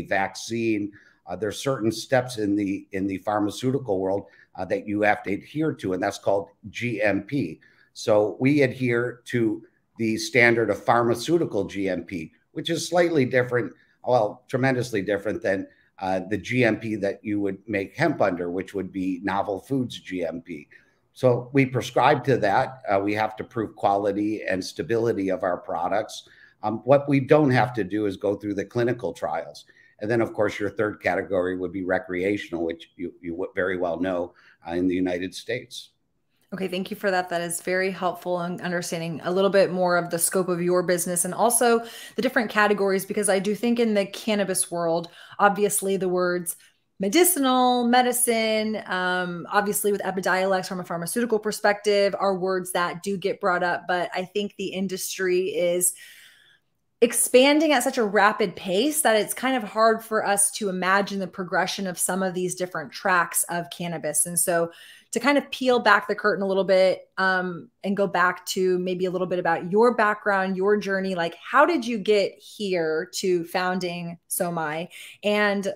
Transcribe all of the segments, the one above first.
vaccine. There's certain steps in the pharmaceutical world that you have to adhere to, and that's called GMP. So we adhere to the standard of pharmaceutical GMP, which is slightly different, well, tremendously different than the GMP that you would make hemp under, which would be novel foods GMP. So we prescribe to that. We have to prove quality and stability of our products. What we don't have to do is go through the clinical trials. And then, of course, your third category would be recreational, which you very well know in the United States. Okay, thank you for that. That is very helpful in understanding a little bit more of the scope of your business and also the different categories, because I do think in the cannabis world, obviously the words medicinal, medicine, obviously with Epidiolex from a pharmaceutical perspective are words that do get brought up, but I think the industry is expanding at such a rapid pace that it's kind of hard for us to imagine the progression of some of these different tracks of cannabis. And so to kind of peel back the curtain a little bit and go back to maybe a little bit about your background, your journey, like how did you get here to founding Somai, and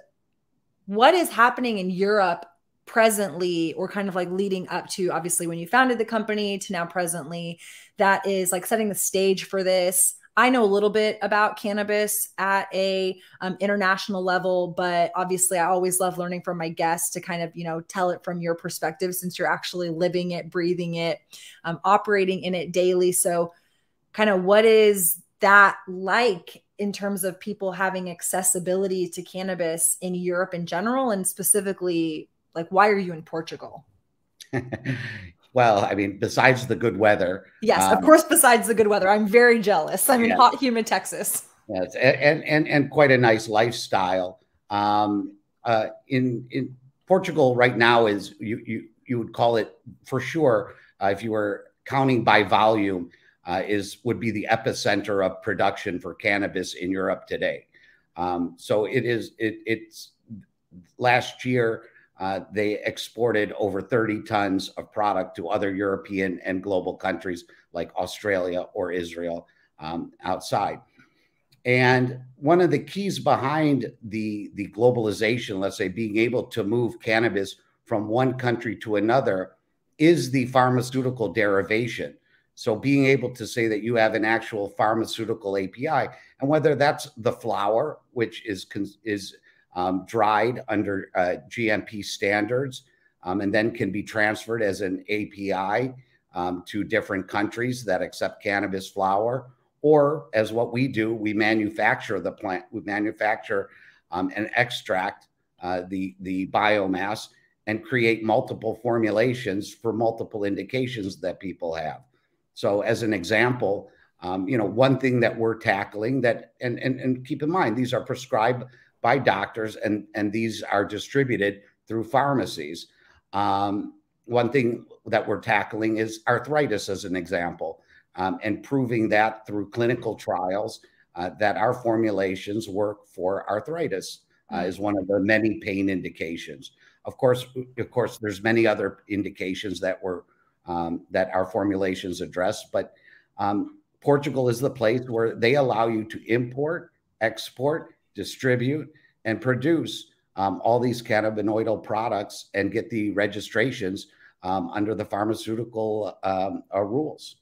what is happening in Europe presently, or kind of like leading up to obviously when you founded the company to now presently, that is like setting the stage for this? I know a little bit about cannabis at a international level, but obviously I always love learning from my guests to kind of, you know, tell it from your perspective, since you're actually living it, breathing it, operating in it daily. So kind of what is that like in terms of people having accessibility to cannabis in Europe in general, and specifically, like, why are you in Portugal? Well, I mean, besides the good weather. Yes, of course, besides the good weather. I'm very jealous. I'm in hot, humid Texas. Yes, and quite a nice lifestyle. In Portugal right now is you would call it for sure, if you were counting by volume, would be the epicenter of production for cannabis in Europe today. So it's last year. They exported over 30 tons of product to other European and global countries like Australia or Israel outside. And one of the keys behind the globalization, let's say being able to move cannabis from one country to another, is the pharmaceutical derivation. So being able to say that you have an actual pharmaceutical API, and whether that's the flower, which is dried under GMP standards, and then can be transferred as an API to different countries that accept cannabis flower, or as what we do, we manufacture the plant, we manufacture and extract the biomass and create multiple formulations for multiple indications that people have. So as an example, you know, one thing that we're tackling that, and keep in mind, these are prescribed by doctors, and these are distributed through pharmacies. One thing that we're tackling is arthritis as an example, and proving that through clinical trials that our formulations work for arthritis is one of the many pain indications. Of course, there's many other indications that that our formulations address, but Portugal is the place where they allow you to import, export, distribute, and produce all these cannabinoidal products and get the registrations under the pharmaceutical rules.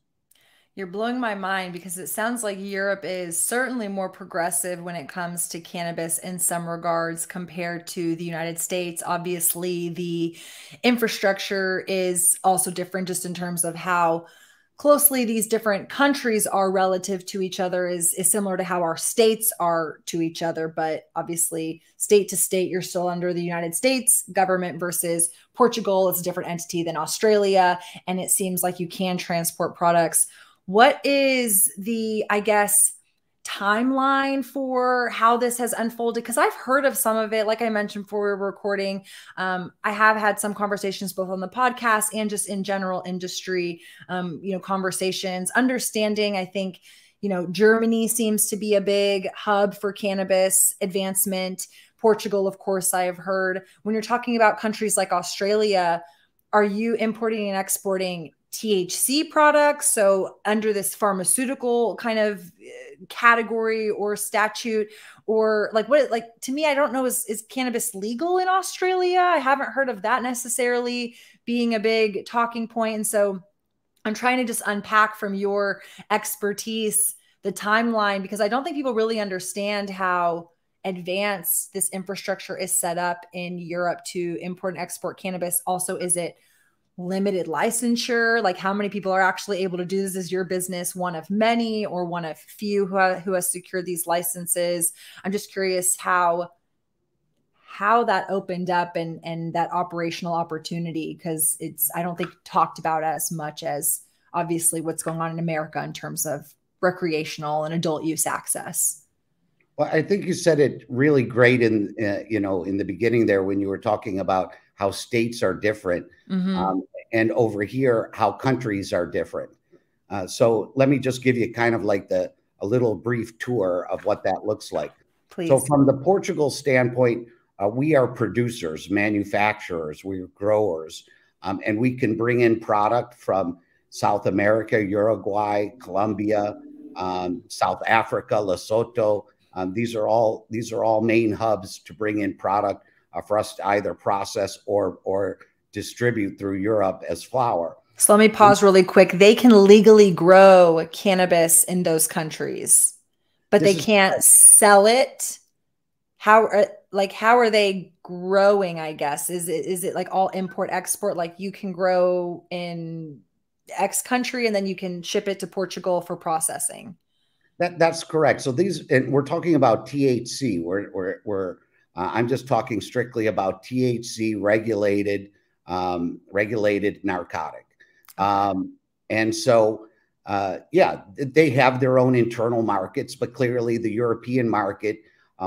You're blowing my mind, because it sounds like Europe is certainly more progressive when it comes to cannabis in some regards compared to the United States. Obviously, the infrastructure is also different just in terms of how closely these different countries are relative to each other is similar to how our states are to each other. But obviously, state to state, you're still under the United States government, versus Portugal is a different entity than Australia. And it seems like you can transport products. What is the, I guess, timeline for how this has unfolded? Because I've heard of some of it, like I mentioned before we were recording. I have had some conversations both on the podcast and just in general industry, you know, conversations, understanding, I think, you know, Germany seems to be a big hub for cannabis advancement. Portugal, of course, I have heard. When you're talking about countries like Australia, are you importing and exporting THC products, so under this pharmaceutical kind of category or statute, or like what, like to me, I don't know, is cannabis legal in Australia? I haven't heard of that necessarily being a big talking point. And so I'm trying to just unpack from your expertise the timeline, because I don't think people really understand how advanced this infrastructure is set up in Europe to import and export cannabis. Also, is it limited licensure? Like, how many people are actually able to do this? Is your business one of many or one of few who has secured these licenses? I'm just curious how that opened up and that operational opportunity, because it's, I don't think, talked about as much as obviously what's going on in America in terms of recreational and adult use access. Well, I think you said it really great in in the beginning there when you were talking about how states are different, and over here how countries are different. So let me just give you kind of like a little brief tour of what that looks like. Please. So from the Portugal standpoint, we are producers, manufacturers, we're growers, and we can bring in product from South America, Uruguay, Colombia, South Africa, Lesotho. These are all main hubs to bring in product for us to either process or distribute through Europe as flower. So let me pause really quick. They can legally grow cannabis in those countries, but they can't sell it. How are they growing, I guess? Is it like all import export? Like you can grow in X country and then you can ship it to Portugal for processing? That's correct. So and we're talking about THC. I'm just talking strictly about THC regulated narcotic. And so, yeah, they have their own internal markets, but clearly the European market,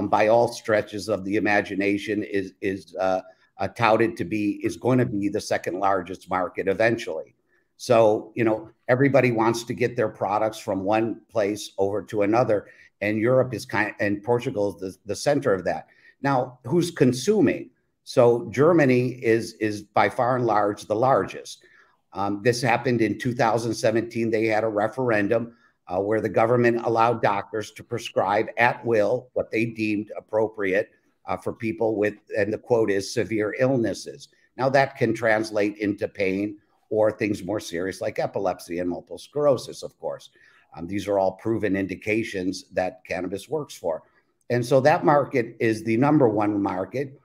by all stretches of the imagination, is touted to is going to be the second largest market eventually. So, everybody wants to get their products from one place over to another, and Europe is and Portugal is the center of that. Now, who's consuming? So Germany is by far and large the largest. This happened in 2017. They had a referendum where the government allowed doctors to prescribe at will what they deemed appropriate for people with, and the quote is, severe illnesses. Now that can translate into pain or things more serious like epilepsy and multiple sclerosis, of course. These are all proven indications that cannabis works for. And so that market is the #1 market.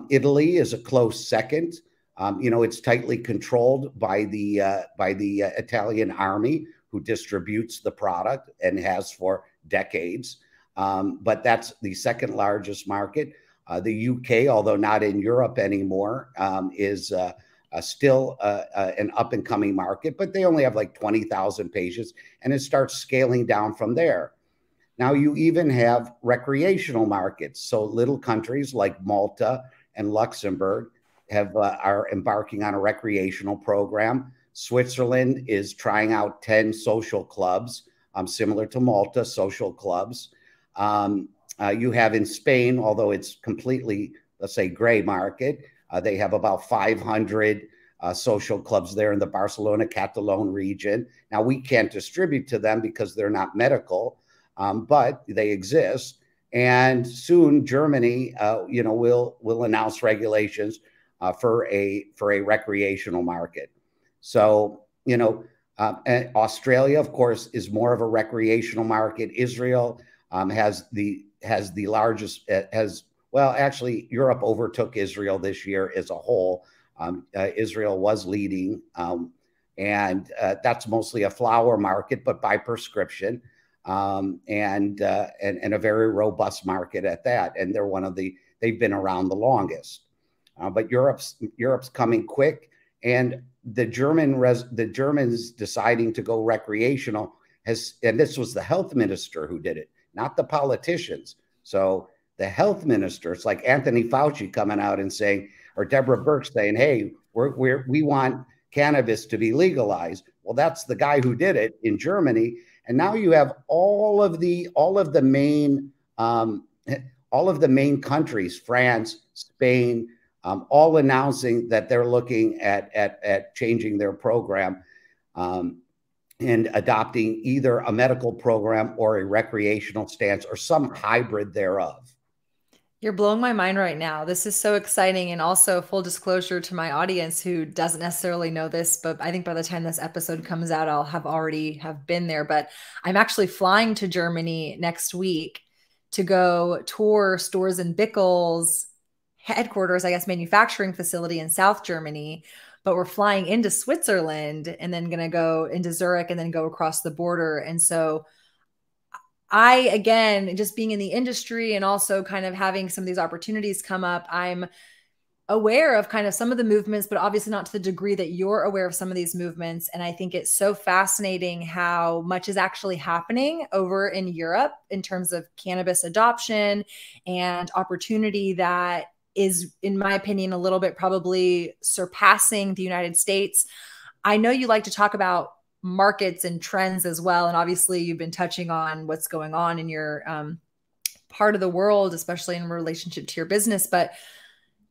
Italy is a close second. It's tightly controlled by the Italian army, who distributes the product and has for decades. But that's the second largest market. The UK, although not in Europe anymore, is still an up-and-coming market, but they only have like 20,000 patients, and it starts scaling down from there. Now you even have recreational markets. So little countries like Malta and Luxembourg are embarking on a recreational program. Switzerland is trying out 10 social clubs, similar to Malta, social clubs. You have in Spain, although it's completely, let's say, gray market, they have about 500 social clubs there in the Barcelona, Catalan region. Now, we can't distribute to them because they're not medical, but they exist. And soon Germany, will announce regulations for a recreational market. So, Australia, of course, is more of a recreational market. Israel has the largest, actually, Europe overtook Israel this year as a whole. Israel was leading, and that's mostly a flower market, but by prescription, and a very robust market at that. And they've been around the longest. But Europe's coming quick, and the Germans deciding to go recreational and this was the health minister who did it, not the politicians. So the health minister, it's like Anthony Fauci coming out and saying, or Deborah Birx saying, "Hey, we want cannabis to be legalized." Well, that's the guy who did it in Germany, and now you have all of the main countries, France, Spain, all announcing that they're looking at changing their program. and adopting either a medical program or a recreational stance or some hybrid thereof. You're blowing my mind right now. This is so exciting. And also, full disclosure to my audience who doesn't necessarily know this, but I think by the time this episode comes out, I'll have already have been there. But I'm actually flying to Germany next week to go tour Stores and Bickle's headquarters, I guess, manufacturing facility in South Germany. But we're flying into Switzerland and then going to go into Zurich and then go across the border. And so again, just being in the industry and also kind of having some of these opportunities come up, I'm aware of kind of some of the movements, but obviously not to the degree that you're aware of some of these movements. And I think it's so fascinating how much is actually happening over in Europe in terms of cannabis adoption and opportunity that is, in my opinion, a little bit probably surpassing the United States. I know you like to talk about markets and trends as well. And obviously you've been touching on what's going on in your part of the world, especially in relationship to your business, but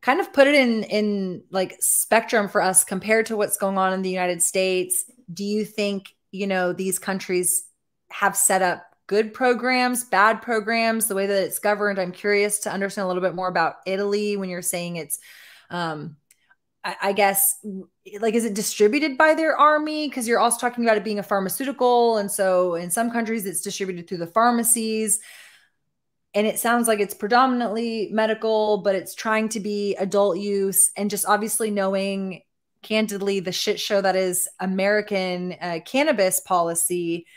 kind of put it in like spectrum for us compared to what's going on in the United States. Do you think, you know, these countries have set up good programs, bad programs, the way that it's governed? I'm curious to understand a little bit more about Italy when you're saying it's, I guess, like, is it distributed by their army? Because you're also talking about it being a pharmaceutical. And so in some countries, it's distributed through the pharmacies. And it sounds like it's predominantly medical, but it's trying to be adult use. And just obviously knowing candidly the shit show that is American cannabis policy,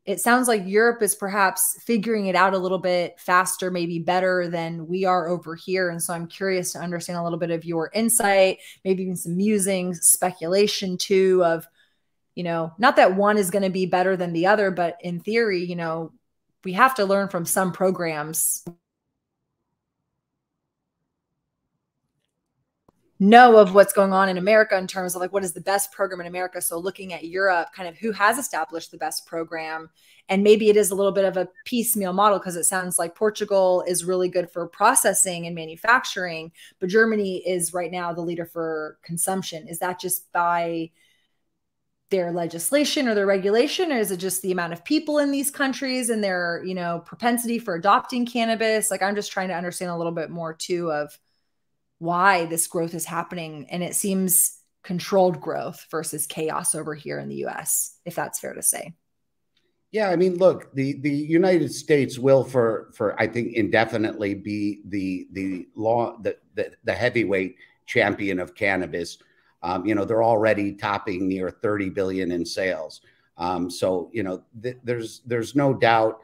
it sounds like Europe is perhaps figuring it out a little bit faster, maybe better than we are over here. And so I'm curious to understand a little bit of your insight, maybe even some musings, speculation too, of, you know, not that one is going to be better than the other, but in theory, you know, we have to learn from some programs. Know of what's going on in America in terms of like what is the best program in America. So looking at Europe, kind of who has established the best program, and maybe it is a little bit of a piecemeal model, because it sounds like Portugal is really good for processing and manufacturing, but Germany is right now the leader for consumption. Is that just by their legislation or their regulation, or is it just the amount of people in these countries and their, you know, propensity for adopting cannabis? Like, I'm just trying to understand a little bit more too of why this growth is happening. And it seems controlled growth versus chaos over here in the US, if that's fair to say. Yeah, I mean, look, the United States will for I think indefinitely be the heavyweight champion of cannabis. You know, they're already topping near 30 billion in sales. So, you know, there's no doubt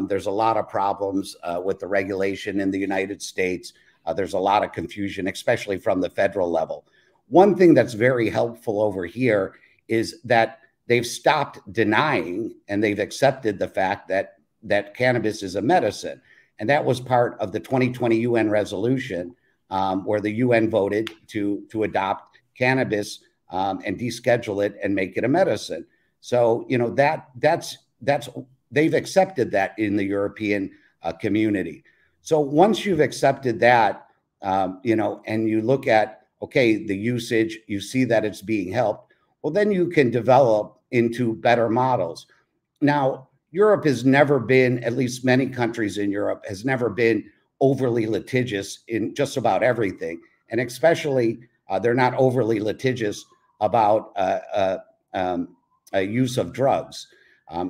there's a lot of problems with the regulation in the United States. There's a lot of confusion, especially from the federal level. One thing that's very helpful over here is that they've stopped denying and they've accepted the fact that cannabis is a medicine. And that was part of the 2020 UN resolution, where the UN voted to adopt cannabis and deschedule it and make it a medicine. So, you know, that's they've accepted that in the European community. So once you've accepted that, you know, and you look at, okay, the usage, you see that it's being helped, well, then you can develop into better models. Now, Europe has never been, at least many countries in Europe, has never been overly litigious in just about everything. And especially, they're not overly litigious about use of drugs.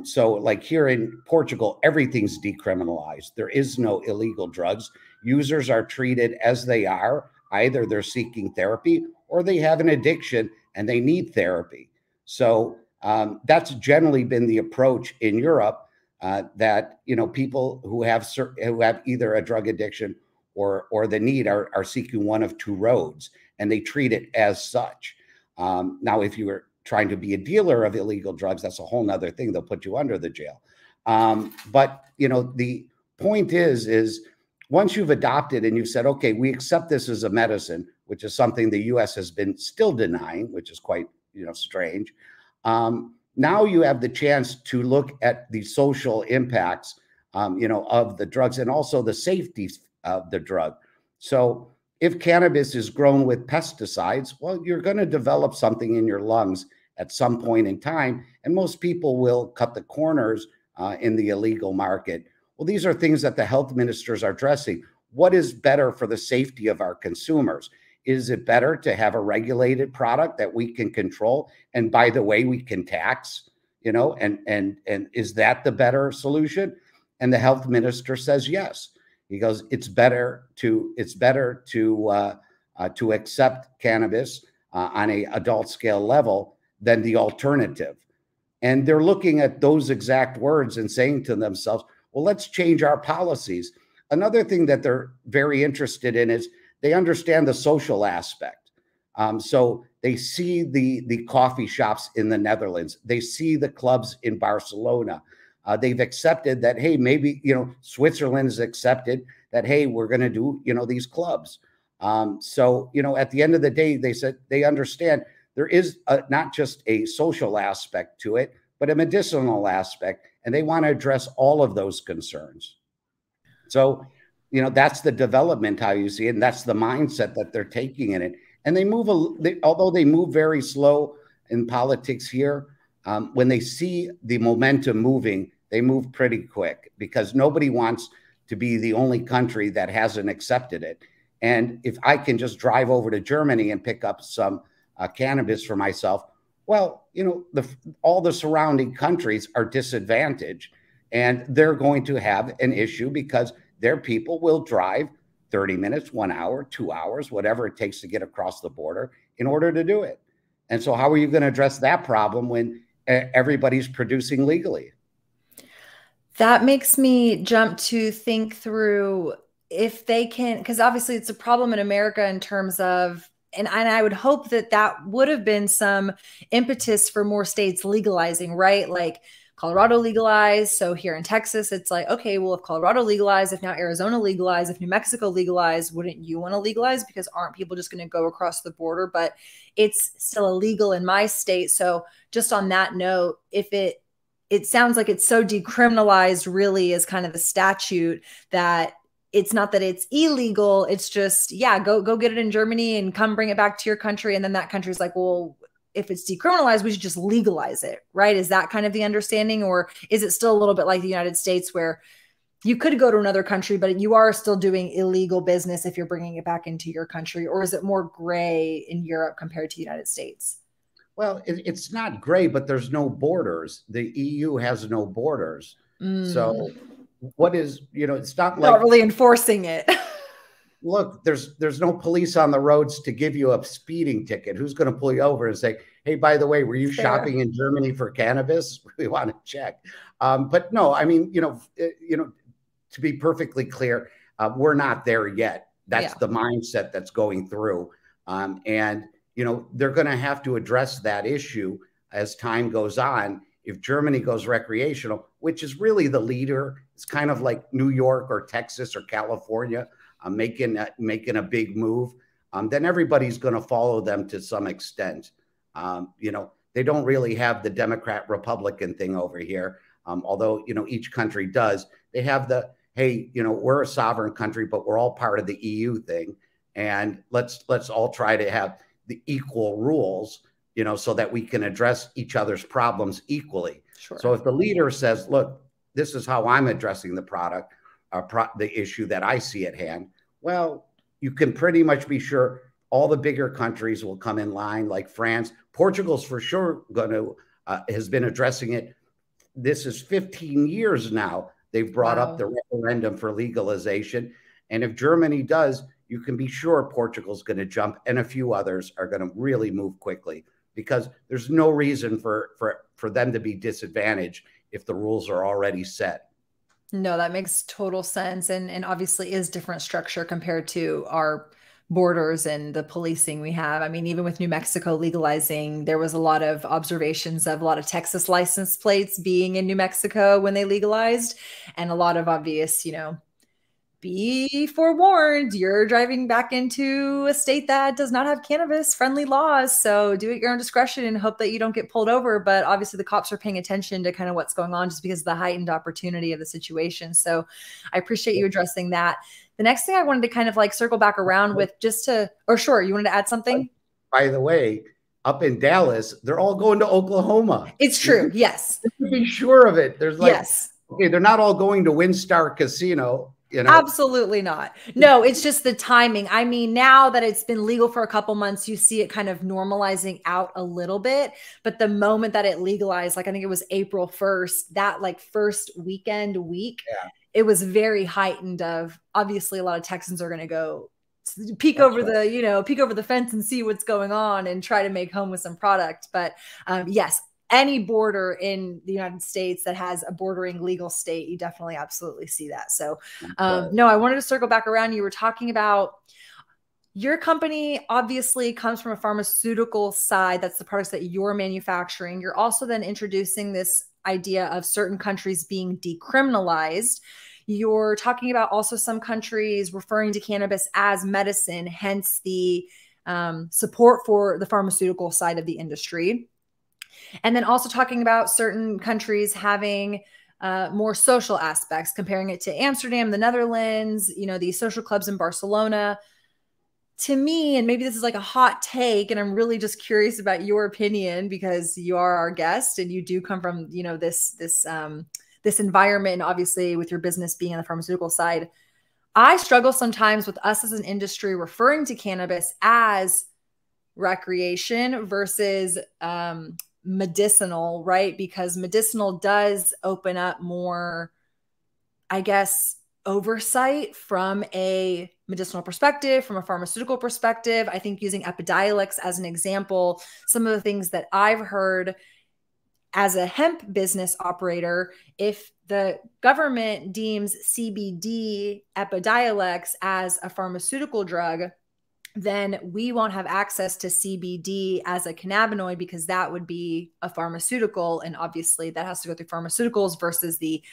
So like here in Portugal, everything's decriminalized. There is no illegal drugs. Users are treated as they are. Either they're seeking therapy or they have an addiction and they need therapy. So that's generally been the approach in Europe, that, you know, people who have either a drug addiction or the need are seeking one of two roads, and they treat it as such. Now, if you were trying to be a dealer of illegal drugs, that's a whole nother thing. They'll put you under the jail. But, you know, the point is once you've adopted and you've said, okay, we accept this as a medicine, which is something the US has been still denying, which is quite, you know, strange. Now you have the chance to look at the social impacts, you know, of the drugs and also the safety of the drug. So if cannabis is grown with pesticides, well, you're going to develop something in your lungs at some point in time, and most people will cut the corners in the illegal market. Well, these are things that the health ministers are addressing. What is better for the safety of our consumers? Is it better to have a regulated product that we can control? And by the way, we can tax, and is that the better solution? And the health minister says yes. He goes, it's better to accept cannabis on a adult scale level than the alternative. And they're looking at those exact words and saying to themselves, well, let's change our policies. Another thing that they're very interested in is they understand the social aspect. So they see the coffee shops in the Netherlands. They see the clubs in Barcelona. They've accepted that, hey, maybe, Switzerland has accepted that, hey, we're going to do, these clubs. So, at the end of the day, they said they understand there is not just a social aspect to it, but a medicinal aspect, and they want to address all of those concerns. So, that's the development, how you see it, and that's the mindset that they're taking in it. And they move, although they move very slow in politics here, when they see the momentum moving, they move pretty quick, because nobody wants to be the only country that hasn't accepted it. And if I can just drive over to Germany and pick up some cannabis for myself, well, all the surrounding countries are disadvantaged, and they're going to have an issue because their people will drive 30 minutes, 1 hour, 2 hours, whatever it takes to get across the border in order to do it. And so how are you going to address that problem when everybody's producing legally? That makes me jump to think through if they can, because obviously it's a problem in America in terms of, and I would hope that that would have been some impetus for more states legalizing, right? Like Colorado legalized. So here in Texas, it's like, okay, well, if Colorado legalized, if now Arizona legalized, if New Mexico legalized, wouldn't you want to legalize? Because aren't people just going to go across the border? But it's still illegal in my state. So just on that note, if it sounds like it's so decriminalized really as kind of the statute that it's not that it's illegal. It's just, yeah, go get it in Germany and come bring it back to your country. And then that country's like, well, if it's decriminalized, we should just legalize it, right? Is that kind of the understanding? Or is it still a little bit like the United States where you could go to another country, but you are still doing illegal business if you're bringing it back into your country? Or is it more gray in Europe compared to the United States? Well, it's not gray, but there's no borders. The EU has no borders. So what is, it's not like really enforcing it. Look, there's no police on the roads to give you a speeding ticket. Who's going to pull you over and say, hey, by the way, were you shopping in Germany for cannabis? We want to check. But no, I mean, to be perfectly clear, we're not there yet. That's the mindset that's going through. And they're going to have to address that issue as time goes on. If Germany goes recreational, which is really the leader, it's kind of like New York or Texas or California making a big move, then everybody's going to follow them to some extent. They don't really have the Democrat Republican thing over here, although each country does. They have the, hey, we're a sovereign country, but we're all part of the EU thing, and let's all try to have the equal rules, so that we can address each other's problems equally. Sure. So if the leader says, look, this is how I'm addressing the the issue that I see at hand, well, you can pretty much be sure all the bigger countries will come in line, like France. Portugal's for sure has been addressing it. This is 15 years now. They've brought up the referendum for legalization. And if Germany does, you can be sure Portugal's going to jump, and a few others are going to really move quickly, because there's no reason for them to be disadvantaged if the rules are already set. No, that makes total sense. And obviously is different structure compared to our borders and the policing we have. I mean, even with New Mexico legalizing, there was a lot of observations of a lot of Texas license plates being in New Mexico when they legalized, and a lot of obvious, be forewarned, you're driving back into a state that does not have cannabis friendly laws. So do it your own discretion and hope that you don't get pulled over. But obviously the cops are paying attention to kind of what's going on just because of the heightened opportunity of the situation. So I appreciate you addressing that. The next thing I wanted to kind of like circle back around with, or sure, you wanted to add something? By the way, up in Dallas, they're all going to Oklahoma. It's true. Yes. You can be sure of it. There's like, yes. okay, they're not all going to WinStar Casino, you know. Absolutely not. No, it's just the timing. I mean, now that it's been legal for a couple months, you see it kind of normalizing out a little bit. But the moment that it legalized, like I think it was April 1st, that like first week, yeah. it was very heightened of obviously a lot of Texans are going to go peek That's over right. peek over the fence and see what's going on and try to make home with some product. But yes, any border in the United States that has a bordering legal state, you definitely absolutely see that. So no, I wanted to circle back around. You were talking about your company obviously comes from a pharmaceutical side. That's the products that you're manufacturing. You're also then introducing this idea of certain countries being decriminalized. You're talking about also some countries referring to cannabis as medicine, hence the support for the pharmaceutical side of the industry. And then also talking about certain countries having more social aspects, comparing it to Amsterdam, the Netherlands, you know, these social clubs in Barcelona. To me, and maybe this is like a hot take, and I'm really just curious about your opinion because you are our guest and you do come from, you know, this environment, and obviously with your business being on the pharmaceutical side. I struggle sometimes with us as an industry referring to cannabis as recreation versus medicinal, right? Because medicinal does open up more, I guess, oversight from a medicinal perspective, from a pharmaceutical perspective. I think using Epidiolex as an example, some of the things that I've heard as a hemp business operator, if the government deems CBD Epidiolex as a pharmaceutical drug, then we won't have access to CBD as a cannabinoid because that would be a pharmaceutical. And obviously that has to go through pharmaceuticals versus the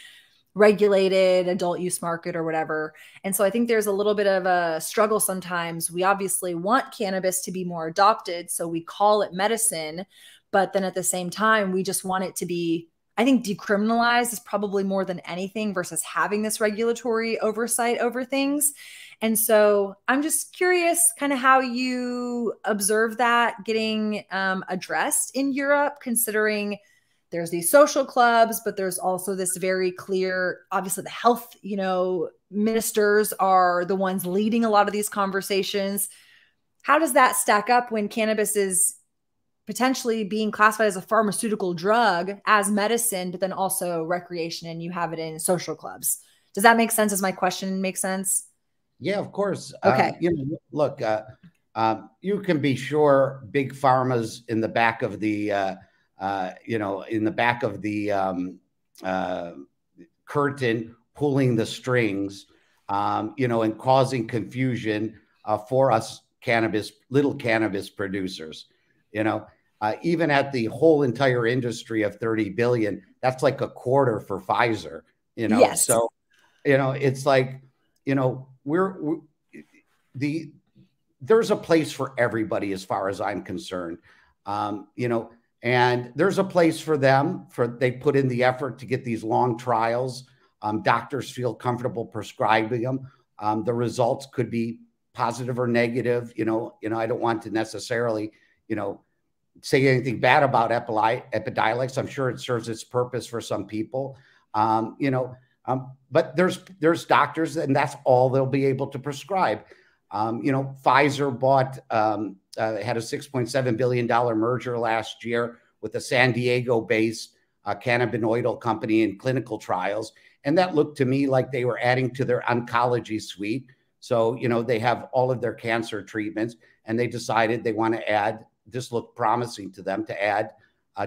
regulated adult use market or whatever. And so I think there's a little bit of a struggle sometimes. We obviously want cannabis to be more adopted, so we call it medicine. But then at the same time, we just want it to be, I think decriminalized is probably more than anything versus having this regulatory oversight over things. And so I'm just curious kind of how you observe that getting addressed in Europe, considering there's these social clubs, but there's also this very clear, obviously the health, you know, ministers are the ones leading a lot of these conversations. How does that stack up when cannabis is potentially being classified as a pharmaceutical drug, as medicine, but then also recreation, and you have it in social clubs? Does that make sense? Does my question make sense? Yeah, of course. Okay. You know, look, you can be sure big pharma's in the back of the, you know, in the back of the curtain, pulling the strings, you know, and causing confusion for us little cannabis producers. You know, even at the whole entire industry of 30 billion, that's like a quarter for Pfizer. You know, Yes. so you know, it's like, you know, there's a place for everybody as far as I'm concerned. You know, and there's a place for them they put in the effort to get these long trials. Doctors feel comfortable prescribing them. The results could be positive or negative. You know, I don't want to necessarily, you know, say anything bad about Epidiolex. I'm sure it serves its purpose for some people. You know, but there's doctors, and that's all they'll be able to prescribe. You know, Pfizer had a $6.7 billion merger last year with a San Diego-based cannabinoidal company in clinical trials. And that looked to me like they were adding to their oncology suite. So, you know, they have all of their cancer treatments, and they decided they want to add, this looked promising to them to add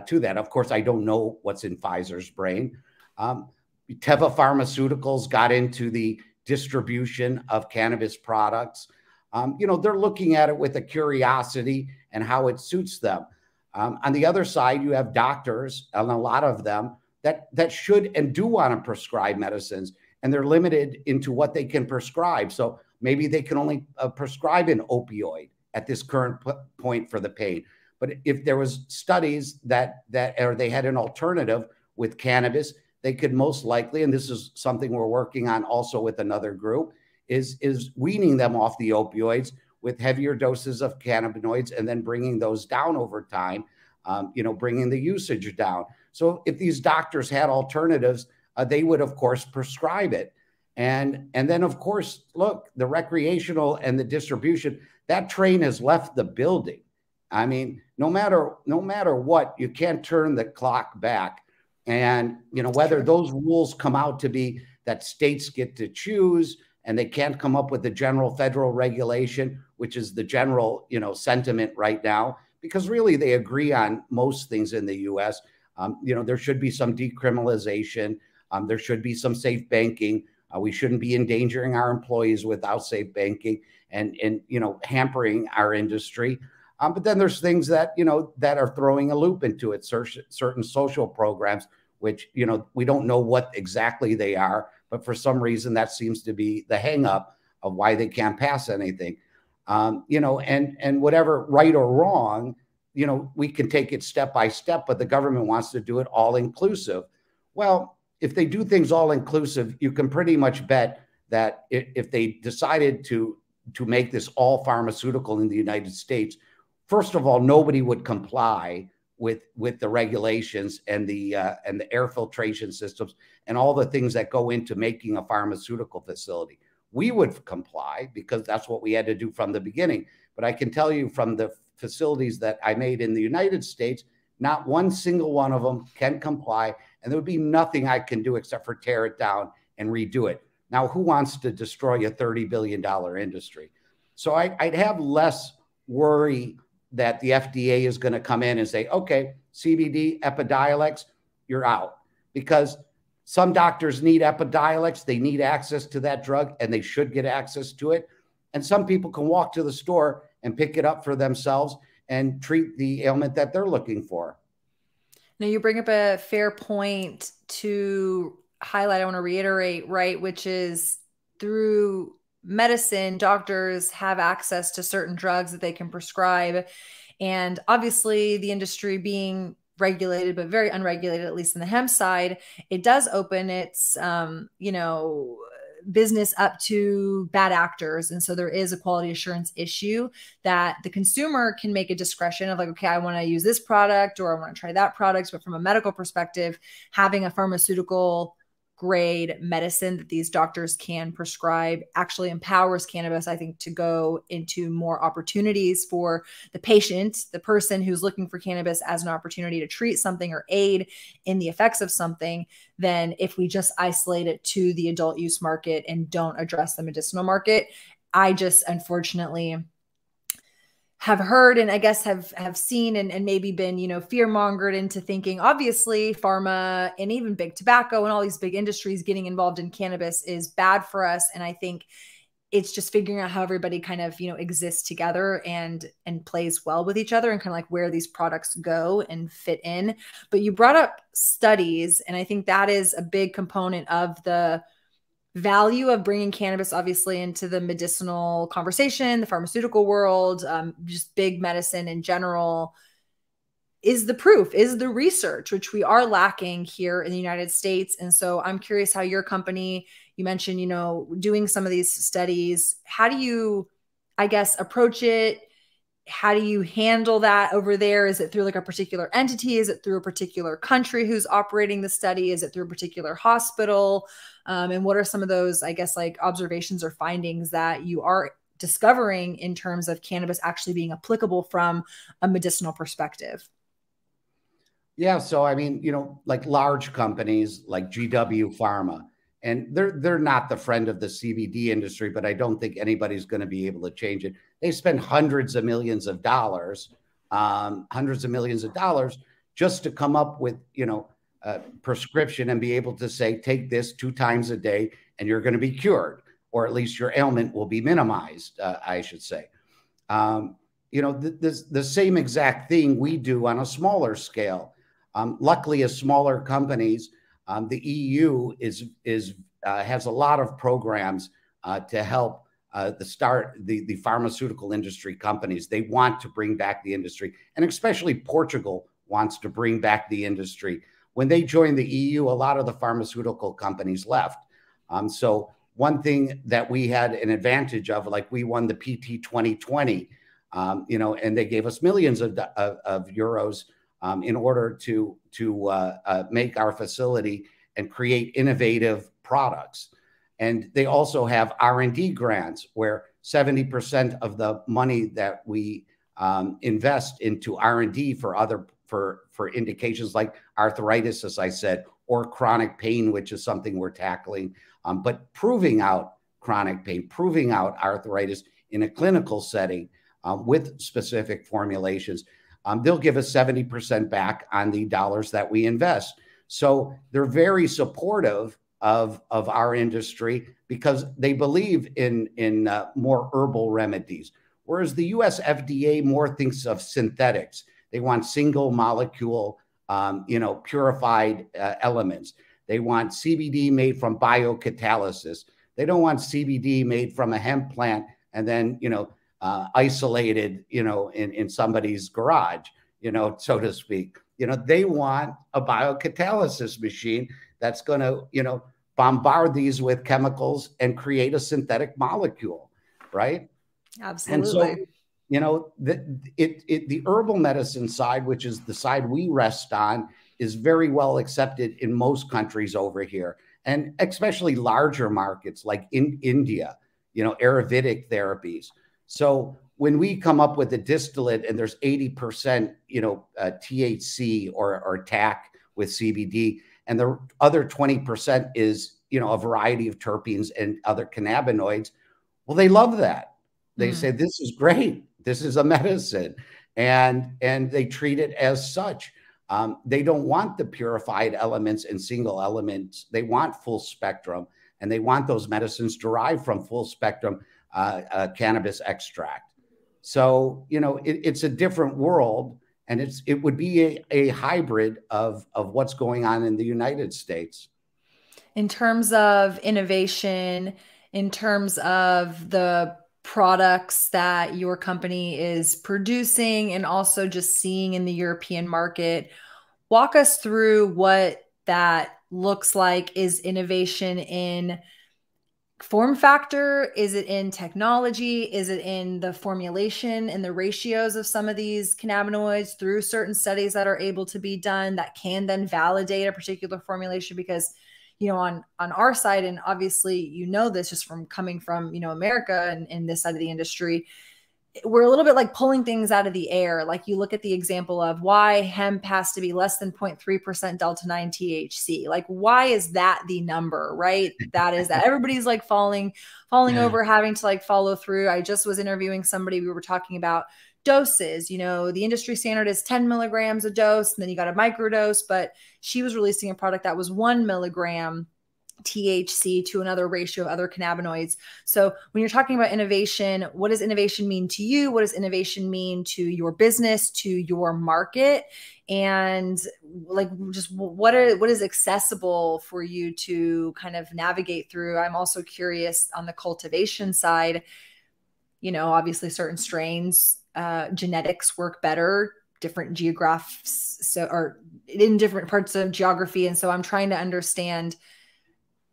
to that. Of course, I don't know what's in Pfizer's brain. Teva Pharmaceuticals got into the distribution of cannabis products. You know, they're looking at it with a curiosity and how it suits them. On the other side, you have doctors, and a lot of them that should and do want to prescribe medicines, and they're limited into what they can prescribe. So maybe they can only prescribe an opioid at this current point for the pain. But if there was studies or they had an alternative with cannabis, they could most likely, and this is something we're working on also with another group, is weaning them off the opioids with heavier doses of cannabinoids and then bringing those down over time, bringing the usage down. So if these doctors had alternatives, they would, of course, prescribe it. And then, of course, look, the recreational and the distribution, that train has left the building. I mean, no matter what, you can't turn the clock back. And, whether those rules come out to be that states get to choose and they can't come up with the general federal regulation, which is the general, sentiment right now, because really they agree on most things in the U.S. There should be some decriminalization. There should be some safe banking. We shouldn't be endangering our employees without safe banking and hampering our industry. But then there's things that, that are throwing a loop into it, certain social programs, which, we don't know what exactly they are, but for some reason that seems to be the hang up of why they can't pass anything. And whatever, right or wrong, we can take it step by step, but the government wants to do it all inclusive. Well, if they do things all inclusive, you can pretty much bet that if they decided to make this all pharmaceutical in the United States, first of all, nobody would comply with the regulations and the air filtration systems and all the things that go into making a pharmaceutical facility. We would comply because that's what we had to do from the beginning. But I can tell you from the facilities that I made in the United States, not one single one of them can comply. And there would be nothing I can do except for tear it down and redo it. Now, who wants to destroy a $30 billion industry? So I'd have less worry that the FDA is going to come in and say, okay, CBD, Epidiolex, you're out. Because some doctors need Epidiolex. They need access to that drug, and they should get access to it. And some people can walk to the store and pick it up for themselves and treat the ailment that they're looking for. Now, you bring up a fair point to highlight. I want to reiterate, right, which is through medicine, doctors have access to certain drugs that they can prescribe. And obviously the industry being regulated, but very unregulated, at least in the hemp side, it does open its, business up to bad actors. And so there is a quality assurance issue that the consumer can make a discretion of like, okay, I want to use this product or I want to try that product. But from a medical perspective, having a pharmaceutical grade medicine that these doctors can prescribe actually empowers cannabis, I think, to go into more opportunities for the patient, the person who's looking for cannabis as an opportunity to treat something or aid in the effects of something, than if we just isolate it to the adult use market and don't address the medicinal market. I just unfortunately have heard and I guess have seen and maybe been, fear mongered into thinking, obviously pharma and even big tobacco and all these big industries getting involved in cannabis is bad for us. And I think it's just figuring out how everybody kind of, exists together and plays well with each other and kind of like where these products go and fit in. But you brought up studies, and I think that is a big component of the value of bringing cannabis obviously into the medicinal conversation, the pharmaceutical world, just big medicine in general, is the proof, is the research, which we are lacking here in the United States. And so I'm curious how your company, you mentioned, doing some of these studies, how do you, I guess, approach it? How do you handle that over there? Is it through like a particular entity? Is it through a particular country who's operating the study? Is it through a particular hospital? And what are some of those, I guess, like observations or findings that you are discovering in terms of cannabis actually being applicable from a medicinal perspective? Yeah. So, I mean, like large companies like GW Pharma, and they're not the friend of the CBD industry, but I don't think anybody's going to be able to change it. They spend hundreds of millions of dollars just to come up with, a prescription and be able to say, take this 2 times a day and you're going to be cured, or at least your ailment will be minimized, I should say. The same exact thing we do on a smaller scale. Luckily, as smaller companies, the EU has a lot of programs to help the pharmaceutical industry companies. They want to bring back the industry, and especially Portugal wants to bring back the industry. When they joined the EU, a lot of the pharmaceutical companies left. So one thing that we had an advantage of, like we won the PT 2020, and they gave us millions of euros in order to make our facility and create innovative products. And they also have R&D grants where 70% of the money that we invest into R&D for indications like arthritis, as I said, or chronic pain, which is something we're tackling, but proving out chronic pain, proving out arthritis in a clinical setting with specific formulations, they'll give us 70% back on the dollars that we invest. So they're very supportive of our industry because they believe in more herbal remedies. Whereas the US FDA more thinks of synthetics. They want single molecule, purified elements. They want CBD made from biocatalysis. They don't want CBD made from a hemp plant and then, isolated, in somebody's garage, so to speak. They want a biocatalysis machine that's going to, bombard these with chemicals and create a synthetic molecule, right? Absolutely. And so, the herbal medicine side, which is the side we rest on, is very well accepted in most countries over here, and especially larger markets like in India, Ayurvedic therapies. So when we come up with a distillate and there's 80%, THC or TAC with CBD, and the other 20% is, a variety of terpenes and other cannabinoids, well, they love that. They say, this is great. This is a medicine. And they treat it as such. They don't want the purified elements and single elements. They want full spectrum, and they want those medicines derived from full spectrum cannabis extract. So, it's a different world, and it would be a hybrid of what's going on in the United States. In terms of innovation, in terms of the products that your company is producing, and also just seeing in the European market, walk us through what that looks like. Is innovation in form factor? Is it in technology? Is it in the formulation and the ratios of some of these cannabinoids through certain studies that are able to be done that can then validate a particular formulation? Because, on our side, and obviously, this just from coming from, America and this side of the industry, we're a little bit like pulling things out of the air. Like you look at the example of why hemp has to be less than 0.3% delta 9 THC. Like, why is that the number, right? That is that everybody's like falling over, having to like follow through. I just was interviewing somebody. We were talking about doses. The industry standard is 10 milligrams a dose, and then you got a microdose, but she was releasing a product that was 1 milligram THC to another ratio of other cannabinoids. So when you're talking about innovation, what does innovation mean to you? What does innovation mean to your business, to your market? And like, just what is accessible for you to kind of navigate through? I'm also curious on the cultivation side, obviously certain strains, genetics work better, different geographies, or in different parts of geography. And so I'm trying to understand,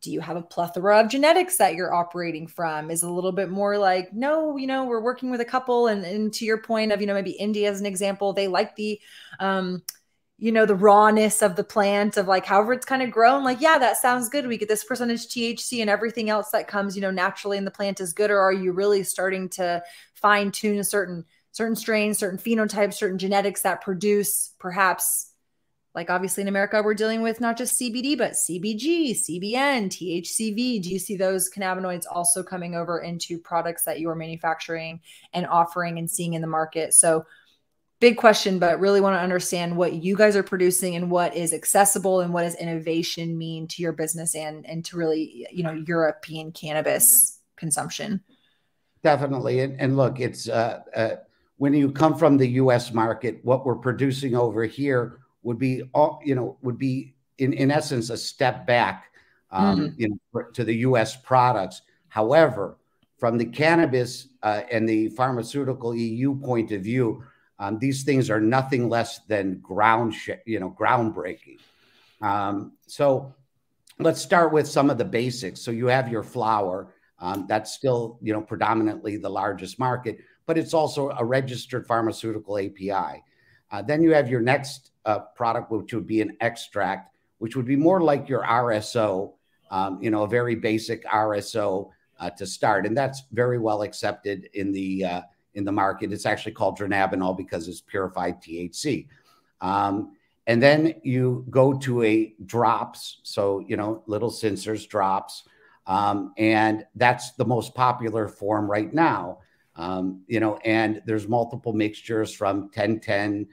do you have a plethora of genetics that you're operating from? Is it a little bit more like, no, we're working with a couple, and to your point of, maybe India as an example, they like the, the rawness of the plant, of like, however it's kind of grown, like, yeah, that sounds good. We get this percentage THC, and everything else that comes, naturally in the plant is good. Or are you really starting to fine tune a certain strains, certain phenotypes, certain genetics that produce perhaps, like obviously in America, we're dealing with not just CBD, but CBG, CBN, THCV. Do you see those cannabinoids also coming over into products that you are manufacturing and offering and seeing in the market? So big question, but really want to understand what you guys are producing and what is accessible, and what does innovation mean to your business and to really, European cannabis consumption. Definitely. And look, it's when you come from the US market, what we're producing over here would be in essence a step back, to the U.S. products. However, from the cannabis and the pharmaceutical EU point of view, these things are nothing less than groundbreaking. So let's start with some of the basics. So you have your flower. That's still, predominantly the largest market, but it's also a registered pharmaceutical API. Then you have your next product, which would be an extract, which would be more like your RSO, a very basic RSO to start, and that's very well accepted in the market. It's actually called dronabinol because it's purified THC. And then you go to a drops, so little sensors drops, and that's the most popular form right now. And there's multiple mixtures from 10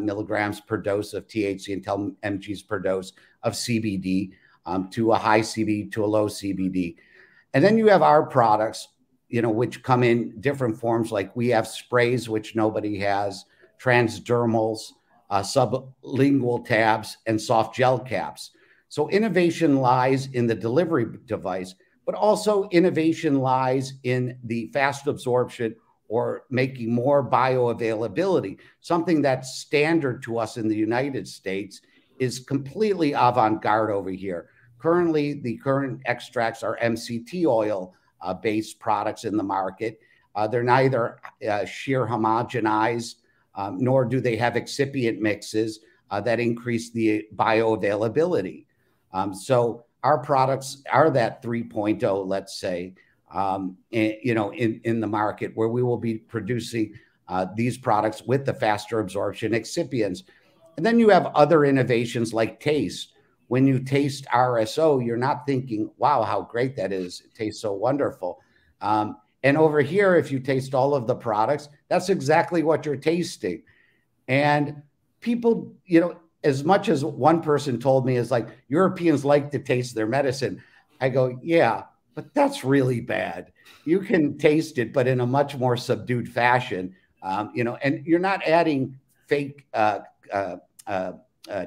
milligrams per dose of THC and 10 mgs per dose of CBD, to a high CBD to a low CBD. And then you have our products, which come in different forms. Like we have sprays, which nobody has, transdermals, sublingual tabs, and soft gel caps. So innovation lies in the delivery device, but also innovation lies in the fast absorption or making more bioavailability. Something that's standard to us in the United States is completely avant-garde over here. Currently, the current extracts are MCT oil based products in the market. They're neither sheer homogenized, nor do they have excipient mixes that increase the bioavailability. So our products are that 3.0, let's say, in the market, where we will be producing these products with the faster absorption excipients. And then you have other innovations like taste. When you taste RSO, you're not thinking, wow, how great that is. It tastes so wonderful. And over here, if you taste all of the products, that's exactly what you're tasting. And people, as much as one person told me is like, Europeans like to taste their medicine. I go, yeah, but that's really bad. You can taste it, but in a much more subdued fashion, and you're not adding fake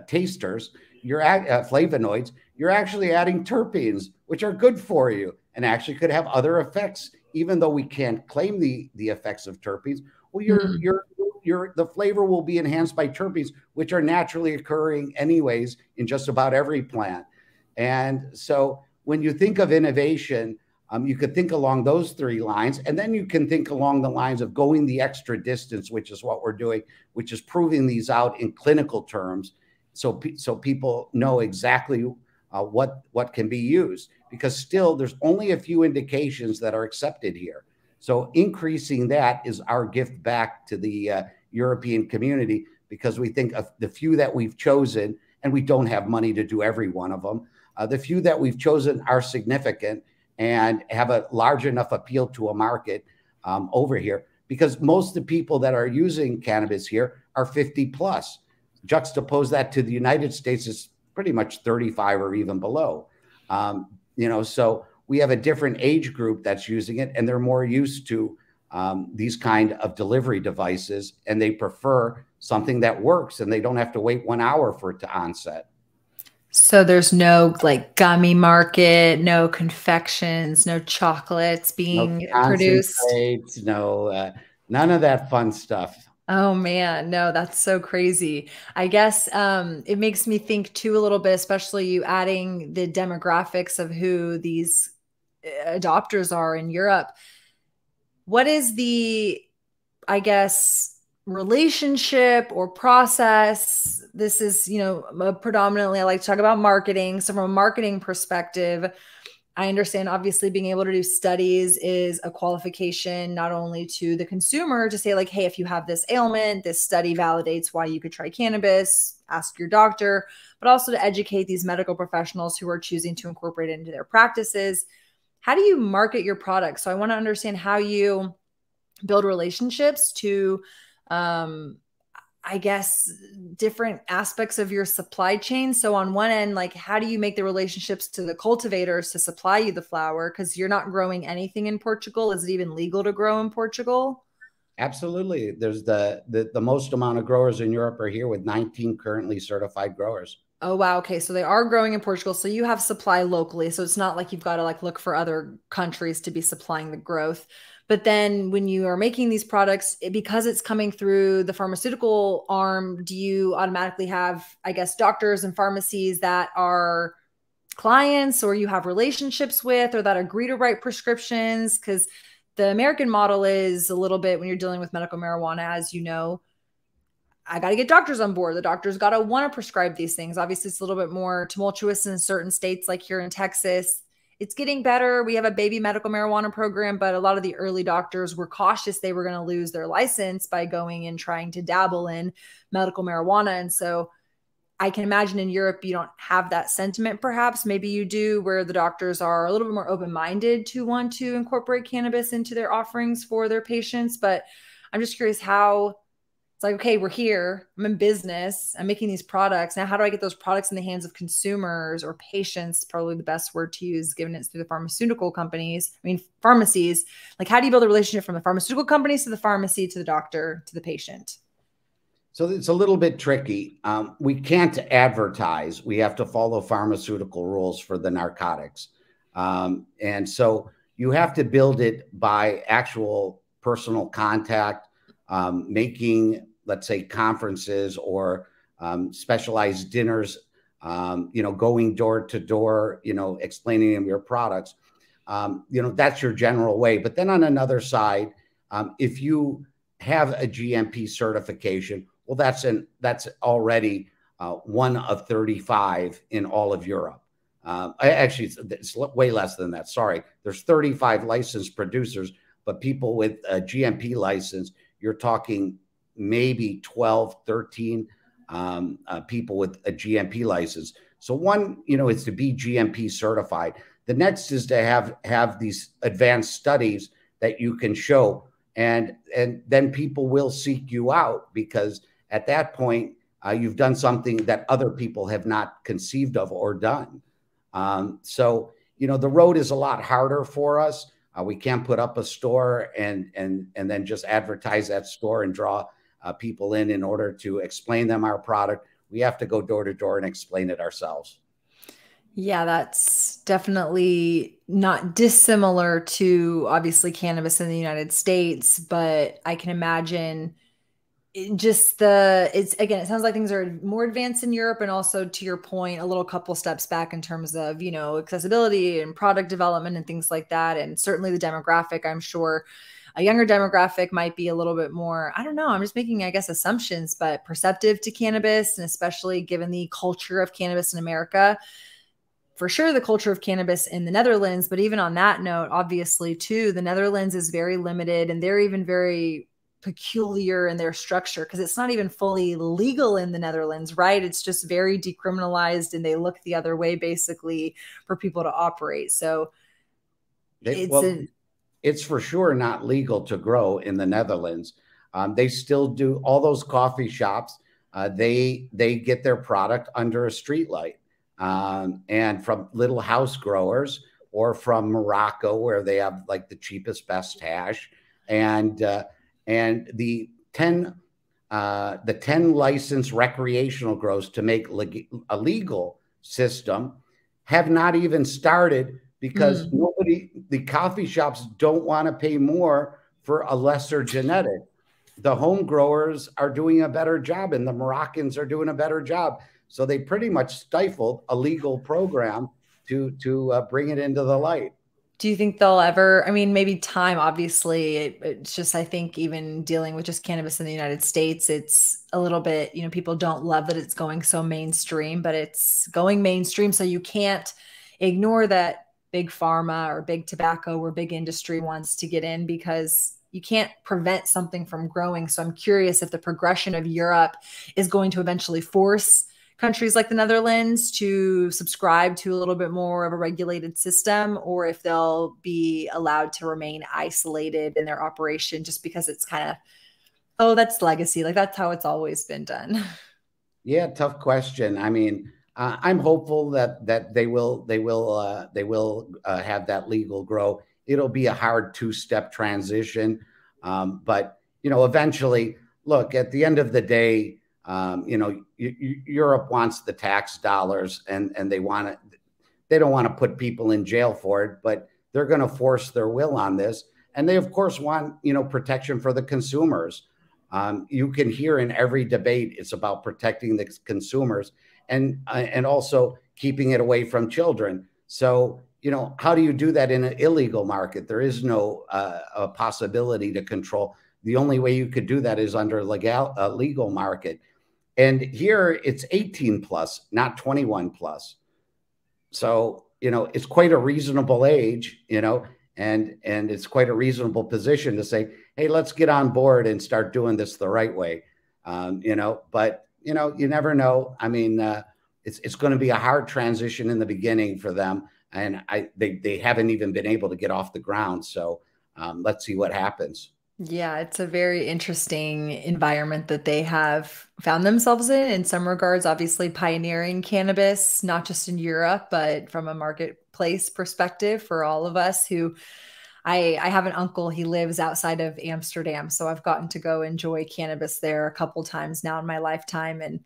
tasters, you're flavonoids, you're actually adding terpenes, which are good for you and actually could have other effects, even though we can't claim the effects of terpenes. Well, the flavor will be enhanced by terpenes, which are naturally occurring anyways in just about every plant. And so when you think of innovation, you could think along those three lines, and then you can think along the lines of going the extra distance, which is what we're doing, which is proving these out in clinical terms, so people know exactly what can be used. Because still, there's only a few indications that are accepted here. So increasing that is our gift back to the European community, because we think of the few that we've chosen, and we don't have money to do every one of them. The few that we've chosen are significant and have a large enough appeal to a market over here, because most of the people that are using cannabis here are 50 plus. Juxtapose that to the United States, is pretty much 35 or even below. So we have a different age group that's using it, and they're more used to these kind of delivery devices, and they prefer something that works, and they don't have to wait 1 hour for it to onset. So there's no like gummy market, no confections, no chocolates being produced. No, none of that fun stuff. Oh man, no, that's so crazy. I guess it makes me think too a little bit, especially you adding the demographics of who these adopters are in Europe. What is the, I guess, relationship or process? This is, predominantly I like to talk about marketing. So from a marketing perspective, I understand obviously being able to do studies is a qualification, not only to the consumer to say like, hey, if you have this ailment, this study validates why you could try cannabis, ask your doctor, but also to educate these medical professionals who are choosing to incorporate it into their practices. How do you market your product? So I want to understand how you build relationships to, I guess, different aspects of your supply chain. So on one end, like, how do you make the relationships to the cultivators to supply you the flower? Because you're not growing anything in Portugal. Is it even legal to grow in Portugal? Absolutely. There's the most amount of growers in Europe are here, with 19 currently certified growers. Oh, wow. Okay. So they are growing in Portugal. So you have supply locally. So it's not like you've got to like look for other countries to be supplying the growth. But then when you are making these products, because it's coming through the pharmaceutical arm, do you automatically have, I guess, doctors and pharmacies that are clients or you have relationships with or that agree to write prescriptions? Because the American model is a little bit, when you're dealing with medical marijuana, as you know, I got to get doctors on board. The doctors got to want to prescribe these things. Obviously, it's a little bit more tumultuous in certain states, like here in Texas. It's getting better. We have a baby medical marijuana program, but a lot of the early doctors were cautious they were going to lose their license by going and trying to dabble in medical marijuana. And so I can imagine in Europe, you don't have that sentiment, perhaps. Maybe you do, where the doctors are a little bit more open-minded to want to incorporate cannabis into their offerings for their patients. But I'm just curious how it's like, okay, we're here. I'm in business. I'm making these products. Now, how do I get those products in the hands of consumers or patients? Probably the best word to use, given it's through the pharmaceutical companies. I mean, pharmacies. Like, how do you build a relationship from the pharmaceutical companies to the pharmacy, to the doctor, to the patient? So it's a little bit tricky. We can't advertise. We have to follow pharmaceutical rules for the narcotics. And so you have to build it by actual personal contact, making, let's say, conferences or specialized dinners, going door to door, explaining them your products. That's your general way. But then on another side, if you have a GMP certification, well, that's already one of 35 in all of Europe. Actually, it's way less than that. Sorry. There's 35 licensed producers, but people with a GMP license, you're talking maybe 12, 13 people with a GMP license. So one, is to be GMP certified. The next is to have these advanced studies that you can show, and then people will seek you out, because at that point, you've done something that other people have not conceived of or done. So, the road is a lot harder for us. We can't put up a store and then just advertise that store and draw people in order to explain them our product. We have to go door to door and explain it ourselves. Yeah, that's definitely not dissimilar to obviously cannabis in the United States, but I can imagine it sounds like things are more advanced in Europe, and also, to your point, a little couple steps back in terms of, accessibility and product development and things like that. And certainly the demographic, I'm sure a younger demographic might be a little bit more, I don't know, I'm just making, I guess, assumptions, but perceptive to cannabis, and especially given the culture of cannabis in America. For sure, the culture of cannabis in the Netherlands, but even on that note, obviously, too, the Netherlands is very limited, and they're even very peculiar in their structure, because it's not even fully legal in the Netherlands, right? It's just very decriminalized, and they look the other way, basically, for people to operate. So it's for sure not legal to grow in the Netherlands. They still do all those coffee shops. They get their product under a street light, and from little house growers, or from Morocco, where they have like the cheapest, best hash, and the 10 licensed recreational grows to make a legal system have not even started, because the coffee shops don't want to pay more for a lesser genetic. The home growers are doing a better job, and the Moroccans are doing a better job. So they pretty much stifled a legal program to bring it into the light. Do you think they'll ever, I mean, maybe time, obviously, it's just, I think even dealing with just cannabis in the United States, it's a little bit, people don't love that it's going so mainstream, but it's going mainstream. So you can't ignore that big pharma or big tobacco or big industry wants to get in, because you can't prevent something from growing. So I'm curious if the progression of Europe is going to eventually force countries like the Netherlands to subscribe to a little bit more of a regulated system, or if they'll be allowed to remain isolated in their operation, just because it's kind of, oh, that's legacy. Like, that's how it's always been done. Yeah, tough question. I mean, I'm hopeful that they will have that legal grow. It'll be a hard two-step transition, but eventually, look, at the end of the day, Europe wants the tax dollars, and they want it. They don't want to put people in jail for it, but they're going to force their will on this. And they, of course, want, protection for the consumers. You can hear in every debate, it's about protecting the consumers and also keeping it away from children. So, how do you do that in an illegal market? There is no a possibility to control. The only way you could do that is under a legal market. And here it's 18 plus, not 21 plus. So, it's quite a reasonable age, and it's quite a reasonable position to say, hey, let's get on board and start doing this the right way. But, you never know. I mean, it's going to be a hard transition in the beginning for them. And they haven't even been able to get off the ground. So let's see what happens. Yeah, it's a very interesting environment that they have found themselves in some regards, obviously pioneering cannabis, not just in Europe, but from a marketplace perspective for all of us who I have an uncle, he lives outside of Amsterdam. So I've gotten to go enjoy cannabis there a couple times now in my lifetime. And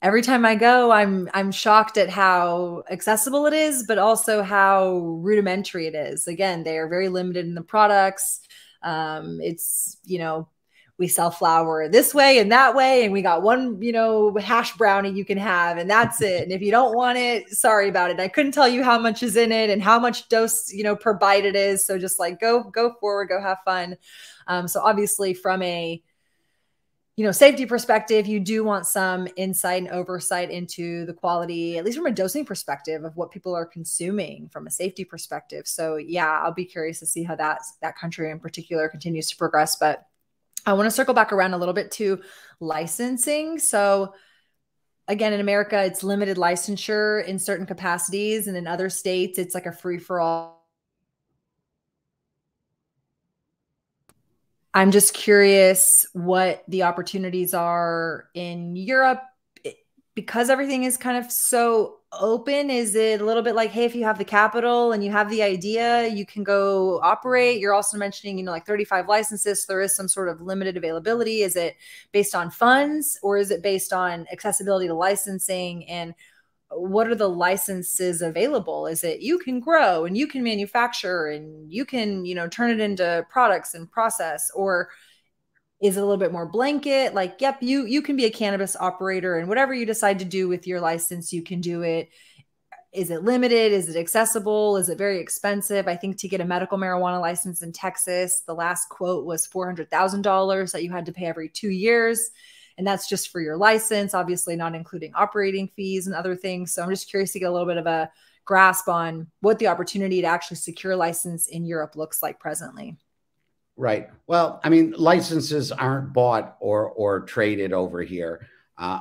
every time I go, I'm shocked at how accessible it is, but also how rudimentary it is. Again, they are very limited in the products. It's, we sell flour this way and that way, and we got one, hash brownie you can have, and that's it. And if you don't want it, sorry about it. I couldn't tell you how much is in it and how much dose, per bite it is. So just like go forward, go have fun. So obviously from a safety perspective, you do want some insight and oversight into the quality, at least from a dosing perspective, of what people are consuming from a safety perspective. So yeah, I'll be curious to see how that country in particular continues to progress. But I want to circle back around a little bit to licensing. So again, in America, it's limited licensure in certain capacities, and in other states, it's like a free for all. I'm just curious what the opportunities are in Europe because everything is kind of so open. Is it a little bit like, hey, if you have the capital and you have the idea, you can go operate? You're also mentioning, like 35 licenses. So there is some sort of limited availability. Is it based on funds, or is it based on accessibility to licensing? And what are the licenses available? Is it you can grow and you can manufacture and you can, turn it into products and process? Or is it a little bit more blanket? Like, yep, you can be a cannabis operator, and whatever you decide to do with your license, you can do it. Is it limited? Is it accessible? Is it very expensive? I think to get a medical marijuana license in Texas, the last quote was $400,000 that you had to pay every 2 years. And that's just for your license, obviously not including operating fees and other things. So I'm just curious to get a little bit of a grasp on what the opportunity to actually secure a license in Europe looks like presently. Right. Well, I mean, licenses aren't bought or traded over here.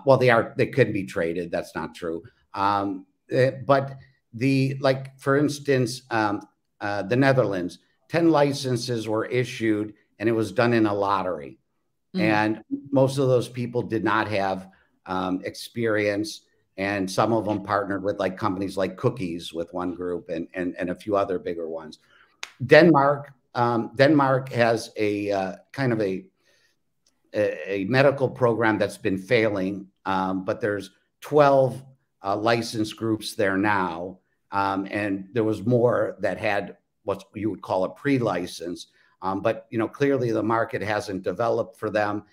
Well, they could be traded. That's not true. But for instance, the Netherlands, 10 licenses were issued, and it was done in a lottery. And most of those people did not have experience. And some of them partnered with companies like Cookies with one group and a few other bigger ones. Denmark has a kind of a medical program that's been failing, but there's 12 license groups there now. And there was more that had what you would call a pre-license. But, clearly the market hasn't developed for them.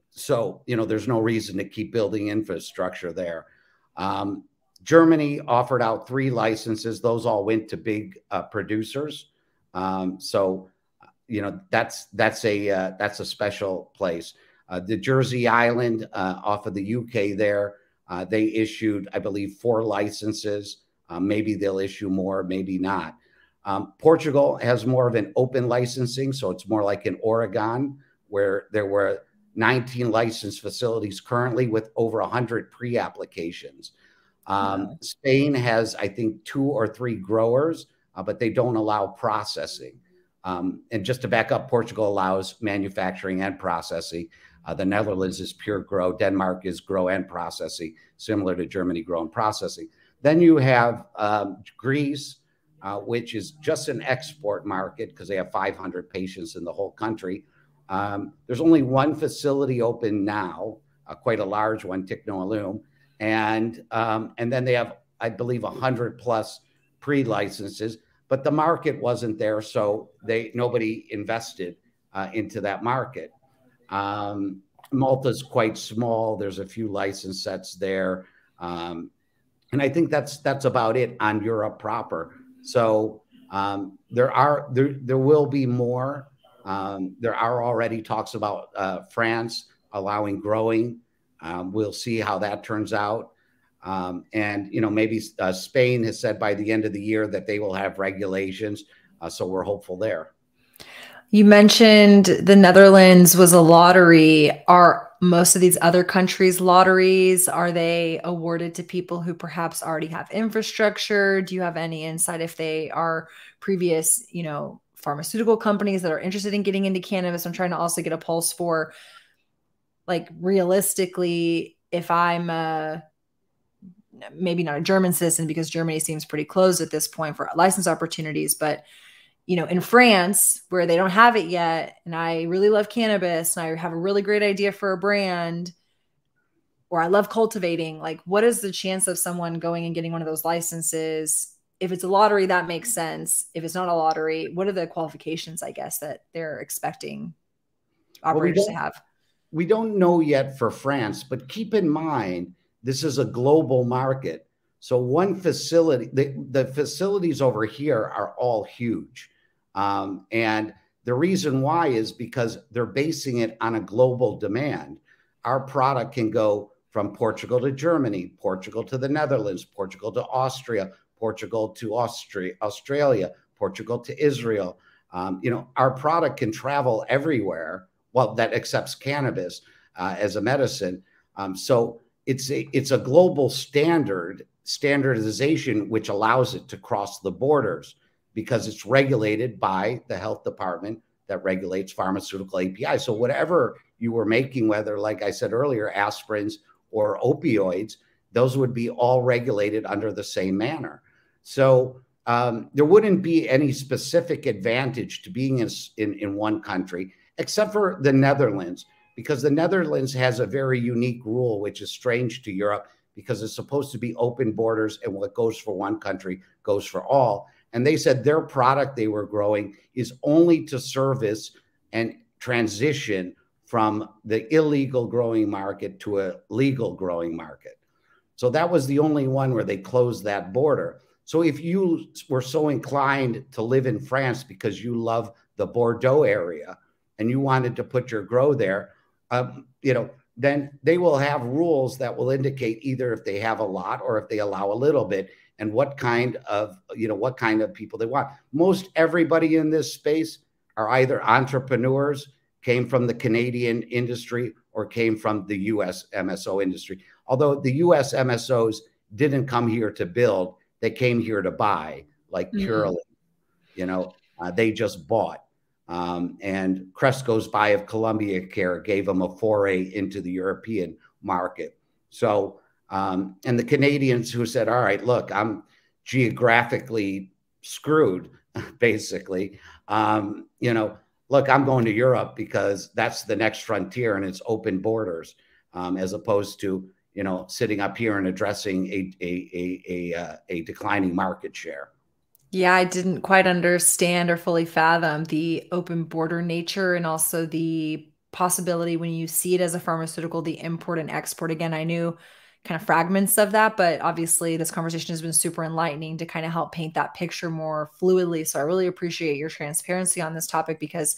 So, there's no reason to keep building infrastructure there. Germany offered out 3 licenses. Those all went to big producers. So, that's a special place. The Jersey Island off of the UK there, they issued, I believe, 4 licenses. Maybe they'll issue more, maybe not. Portugal has more of an open licensing, so it's more like in Oregon, where there were 19 licensed facilities currently with over 100 pre-applications. Wow. Spain has, I think, 2 or 3 growers, but they don't allow processing. And just to back up, Portugal allows manufacturing and processing. The Netherlands is pure grow. Denmark is grow and processing, similar to Germany, grow and processing. Then you have Greece, which is just an export market because they have 500 patients in the whole country. There's only one facility open now, quite a large one, Technoalum. And then they have, I believe, 100 plus pre-licenses. but the market wasn't there, so nobody invested into that market. Malta's quite small. There's a few license sets there. And I think that's about it on Europe proper. So there will be more. There are already talks about France allowing growing. We'll see how that turns out. And maybe Spain has said by the end of the year that they will have regulations. So we're hopeful there. You mentioned the Netherlands was a lottery. Are most of these other countries lotteries? Are they awarded to people who perhaps already have infrastructure? Do you have any insight if they are previous, pharmaceutical companies that are interested in getting into cannabis? I'm trying to also get a pulse for, like, realistically, if I'm maybe not a German citizen, because Germany seems pretty closed at this point for license opportunities, but in France, where they don't have it yet, and I really love cannabis and I have a really great idea for a brand, or I love cultivating, like, what is the chance of someone going and getting one of those licenses? If it's a lottery, that makes sense. If it's not a lottery, what are the qualifications, I guess, that they're expecting operators to have? We don't know yet for France, but keep in mind, this is a global market. So one facility, the facilities over here are all huge. And the reason why is because they're basing it on a global demand. Our product can go from Portugal to Germany, Portugal to the Netherlands, Portugal to Austria, Portugal to Australia, Portugal to Israel. Our product can travel everywhere. Well, that accepts cannabis as a medicine. So it's a global standardization, which allows it to cross the borders, because it's regulated by the health department that regulates pharmaceutical API. So whatever you were making, whether, like I said earlier, aspirins or opioids, those would be all regulated under the same manner. So there wouldn't be any specific advantage to being in one country, except for the Netherlands, because the Netherlands has a very unique rule, which is strange to Europe, because it's supposed to be open borders, and what goes for one country goes for all. And they said their product they were growing is only to service and transition from the illegal growing market to a legal growing market. So that was the only one where they closed that border. So if you were so inclined to live in France because you love the Bordeaux area and you wanted to put your grow there, then they will have rules that will indicate either if they have a lot or if they allow a little bit, and what kind of people they want. Most everybody in this space are either entrepreneurs, came from the Canadian industry, or came from the US MSO industry. Although the US MSOs didn't come here to build, they came here to buy, like Curaleaf. They just bought. And Cresco's buy of Columbia Care gave them a foray into the European market. So, and the Canadians who said, all right, look, I'm geographically screwed, basically. Look, I'm going to Europe because that's the next frontier and it's open borders, as opposed to, sitting up here and addressing a declining market share. Yeah, I didn't quite understand or fully fathom the open border nature, and also the possibility when you see it as a pharmaceutical, the import and export. Again, I knew kind of fragments of that, but obviously this conversation has been super enlightening to kind of help paint that picture more fluidly. So I really appreciate your transparency on this topic, because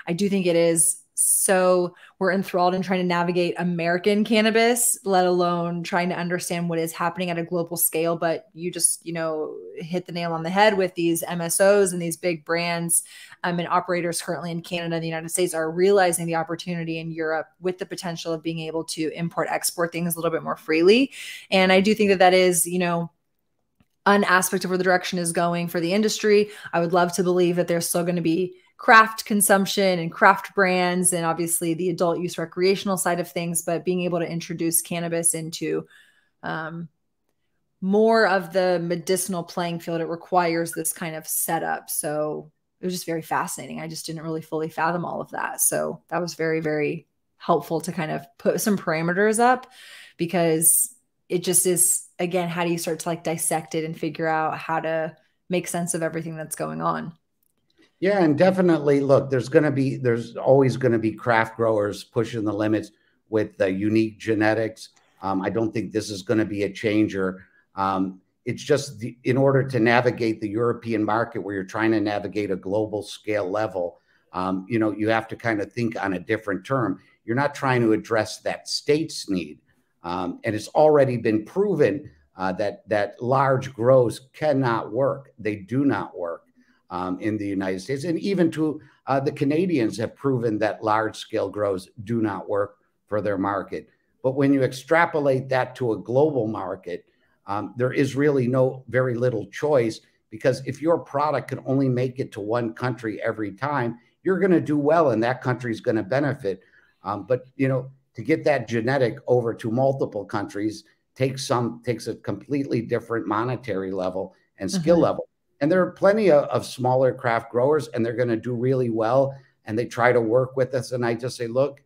I do think it is so, we're enthralled in trying to navigate American cannabis, let alone trying to understand what is happening at a global scale. But you just, hit the nail on the head with these MSOs and these big brands and operators currently in Canada and the United States are realizing the opportunity in Europe with the potential of being able to import, export things a little bit more freely. And I do think that that is, an aspect of where the direction is going for the industry. I would love to believe that there's still going to be craft consumption and craft brands, and obviously the adult use recreational side of things, but being able to introduce cannabis into more of the medicinal playing field, it requires this kind of setup. So it was just very fascinating. I just didn't really fully fathom all of that. So that was very, very helpful to kind of put some parameters up, because it just is, again, how do you start to dissect it and figure out how to make sense of everything that's going on. Yeah, and definitely look, there's always going to be craft growers pushing the limits with the unique genetics. I don't think this is going to be a changer. It's just in order to navigate the European market where you're trying to navigate a global scale level, you have to kind of think on a different term. You're not trying to address that state's need. And it's already been proven that large grows cannot work. They do not work in the United States. And even to the Canadians have proven that large scale grows do not work for their market. But when you extrapolate that to a global market, there is really very little choice, because if your product can only make it to one country every time, you're going to do well and that country is going to benefit. But to get that genetic over to multiple countries takes a completely different monetary level and skill level. And there are plenty of smaller craft growers, and they're going to do really well. And they try to work with us. And I just say, look,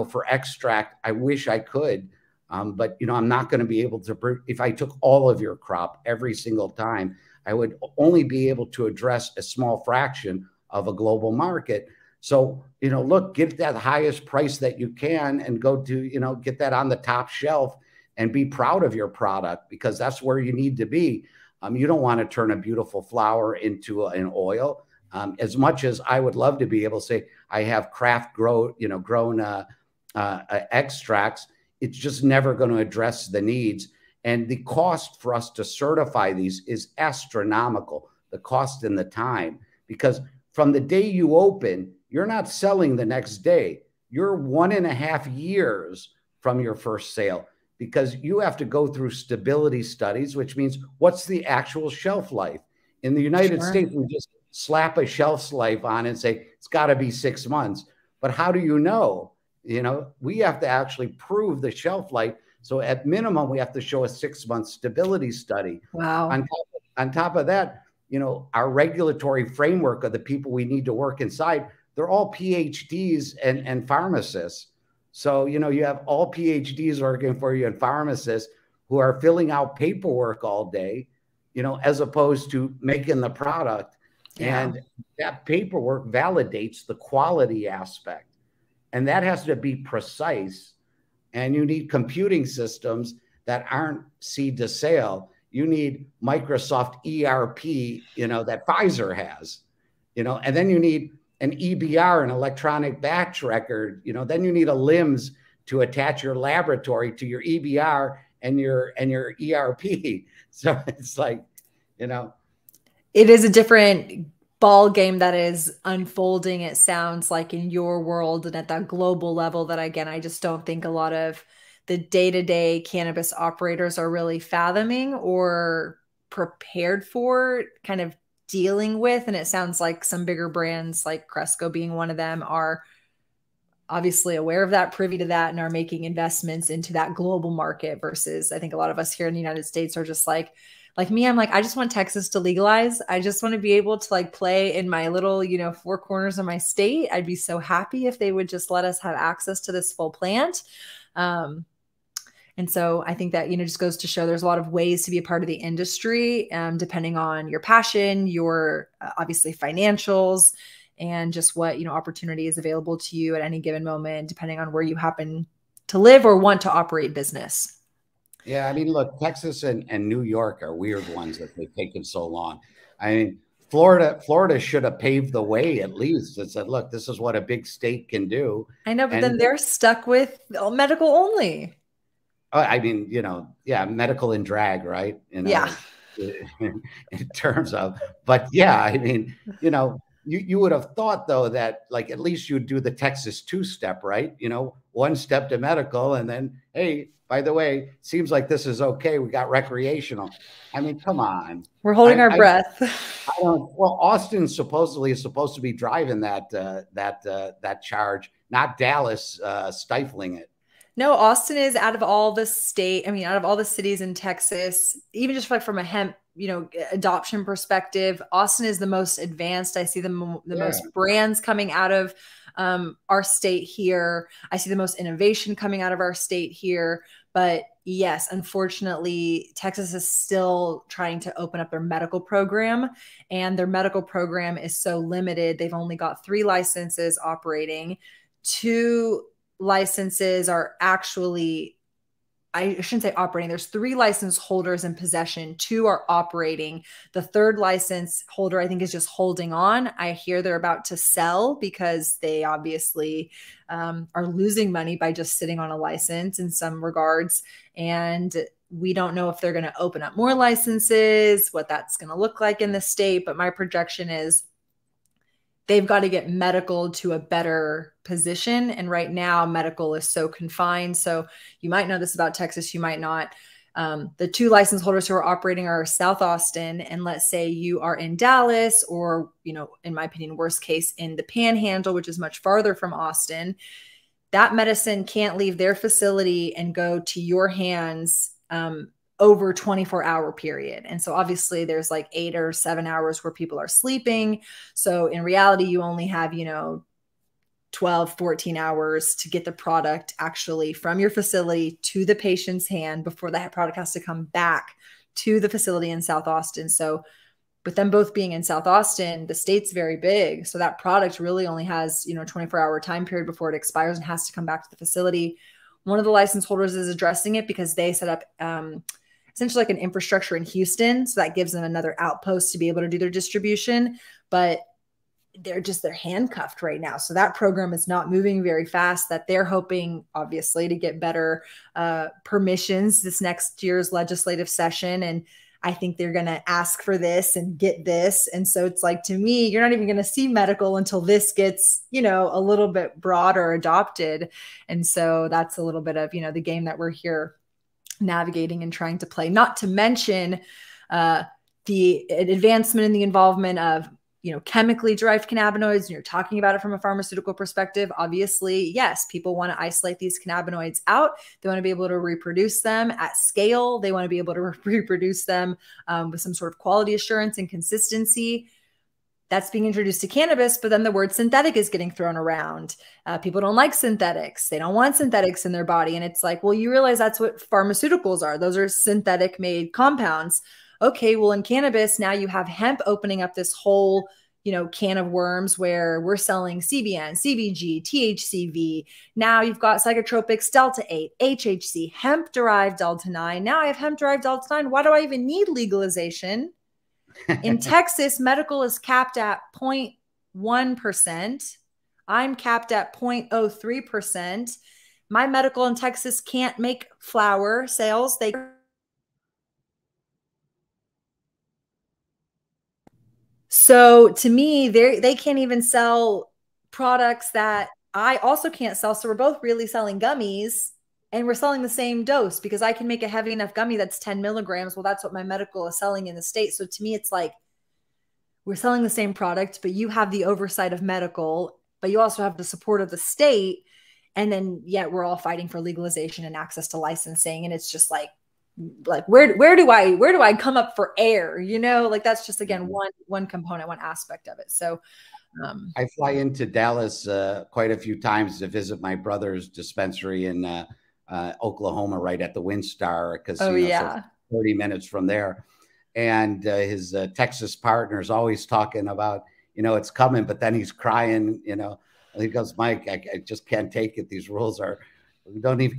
for extract, I wish I could, but I'm not going to be able to. If I took all of your crop every single time, I would only be able to address a small fraction of a global market. So, look, get that highest price that you can and go to, get that on the top shelf and be proud of your product, because that's where you need to be. You don't want to turn a beautiful flower into an oil. As much as I would love to be able to say I have craft grown extracts, it's just never going to address the needs. And the cost for us to certify these is astronomical, the cost and the time, because from the day you open, you're not selling the next day. You're 1.5 years from your first sale, because you have to go through stability studies, which means what's the actual shelf life. In the United States, we just slap a shelf life on and say, it's got to be 6 months. But how do you know? We have to actually prove the shelf life. So at minimum, we have to show a 6-month stability study. Wow. On top of that, our regulatory framework of the people we need to work inside, they're all PhDs and pharmacists. So, you have all PhDs working for you and pharmacists who are filling out paperwork all day, as opposed to making the product. Yeah. And that paperwork validates the quality aspect. And that has to be precise. And you need computing systems that aren't seed to sale. You need Microsoft ERP, that Pfizer has, and then you need an EBR, an electronic batch record, then you need a LIMS to attach your laboratory to your EBR and your ERP. So it's like, it is a different ball game that is unfolding, it sounds like, in your world and at that global level that, again, I just don't think a lot of the day-to-day cannabis operators are really fathoming or prepared for kind of dealing with. And it sounds like some bigger brands, like Cresco being one of them, are obviously aware of that, privy to that, and are making investments into that global market, versus I think a lot of us here in the United States are just like me, I'm like, I just want Texas to legalize. I just want to be able to play in my little, 4 corners of my state. I'd be so happy if they would just let us have access to this full plant. And so I think that, just goes to show there's a lot of ways to be a part of the industry, depending on your passion, your obviously financials, and just what, opportunity is available to you at any given moment, depending on where you happen to live or want to operate business. Yeah, I mean, look, Texas and New York are weird ones that they've taken so long. I mean, Florida should have paved the way at least and said, look, this is what a big state can do. I know, but then they're stuck with medical only. I mean, yeah, medical and drag, right? Yeah. In terms of, but yeah, I mean, you would have thought though that at least you'd do the Texas 2-step, right? 1 step to medical, and then, hey, by the way, seems like this is okay. We got recreational. I mean, come on. We're holding our breath. Well, Austin supposedly is supposed to be driving that charge, not Dallas stifling it. No, Austin is, out of all the cities in Texas, even just from a hemp, adoption perspective, Austin is the most advanced. I see the most brands coming out of our state here. I see the most innovation coming out of our state here. But yes, unfortunately, Texas is still trying to open up their medical program, and their medical program is so limited. They've only got 3 licenses operating. 2 licenses are actually, I shouldn't say operating. There's 3 license holders in possession. 2 are operating. The 3rd license holder, I think, is just holding on. I hear they're about to sell because they obviously are losing money by just sitting on a license in some regards. And we don't know if they're going to open up more licenses, what that's going to look like in the state. But my projection is they've got to get medical to a better position. And right now, medical is so confined. So you might know this about Texas, you might not. The 2 license holders who are operating are South Austin. And let's say you are in Dallas or, you know, in my opinion, worst case in the Panhandle, which is much farther from Austin. That medicine can't leave their facility and go to your hands over 24-hour period. And so obviously there's like 8 or 7 hours where people are sleeping. So in reality, you only have, you know, 12, 14 hours to get the product actually from your facility to the patient's hand before that product has to come back to the facility in South Austin. So with them both being in South Austin, the state's very big. So that product really only has, you know, 24-hour time period before it expires and has to come back to the facility. One of the license holders is addressing it because they set up essentially like an infrastructure in Houston. So that gives them another outpost to be able to do their distribution, but they're handcuffed right now. So that program is not moving very fast, that they're hoping obviously to get better permissions this next year's legislative session. And I think they're going to ask for this and get this. And so it's like, to me, you're not even going to see medical until this gets, you know, a little bit broader adopted. And so that's a little bit of, you know, the game that we're here navigating and trying to play, not to mention the advancement in the involvement of, you know, chemically derived cannabinoids, and you're talking about it from a pharmaceutical perspective. Obviously, yes, people want to isolate these cannabinoids out. They want to be able to reproduce them at scale. They want to be able to reproduce them with some sort of quality assurance and consistency. That's being introduced to cannabis, but then the word synthetic is getting thrown around. People don't like synthetics. They don't want synthetics in their body. And it's like, well, you realize that's what pharmaceuticals are. Those are synthetic made compounds. Okay, well, in cannabis, now you have hemp opening up this whole, you know, can of worms where we're selling CBN, CBG, THCV. Now you've got psychotropics, Delta-8, HHC, hemp-derived Delta-9. Now I have hemp-derived Delta-9. Why do I even need legalization? In Texas, medical is capped at 0.1%. I'm capped at 0.03%. My medical in Texas can't make flower sales. So to me, they can't even sell products that I also can't sell. So we're both really selling gummies, and we're selling the same dose because I can make a heavy enough gummy that's 10 milligrams. Well, that's what my medical is selling in the state. So to me, it's like we're selling the same product, but you have the oversight of medical, but you also have the support of the state. And then yet we're all fighting for legalization and access to licensing. And it's just like where do I come up for air? You know, like that's just, again, one component, one aspect of it. So I fly into Dallas quite a few times to visit my brother's dispensary in Oklahoma, right at the WinStar, because so 30 minutes from there. And his Texas partner is always talking about, you know, it's coming, but then he's crying, you know. And he goes, Mike, I just can't take it. These rules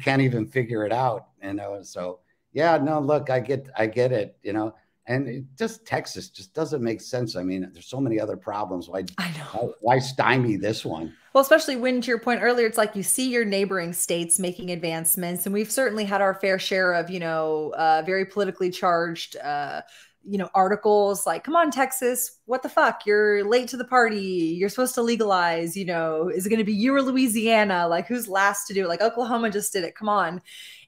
can't even figure it out, you know. So yeah, no, look, I get it, you know. And Texas just doesn't make sense. I mean, there's so many other problems. Why stymie this one? Well, especially when, to your point earlier, it's like you see your neighboring states making advancements, and we've certainly had our fair share of, you know, very politically charged, you know, articles like, come on, Texas, what the fuck? You're late to the party. You're supposed to legalize, you know, is it going to be you or Louisiana? Like, who's last to do it? Like, Oklahoma just did it. Come on.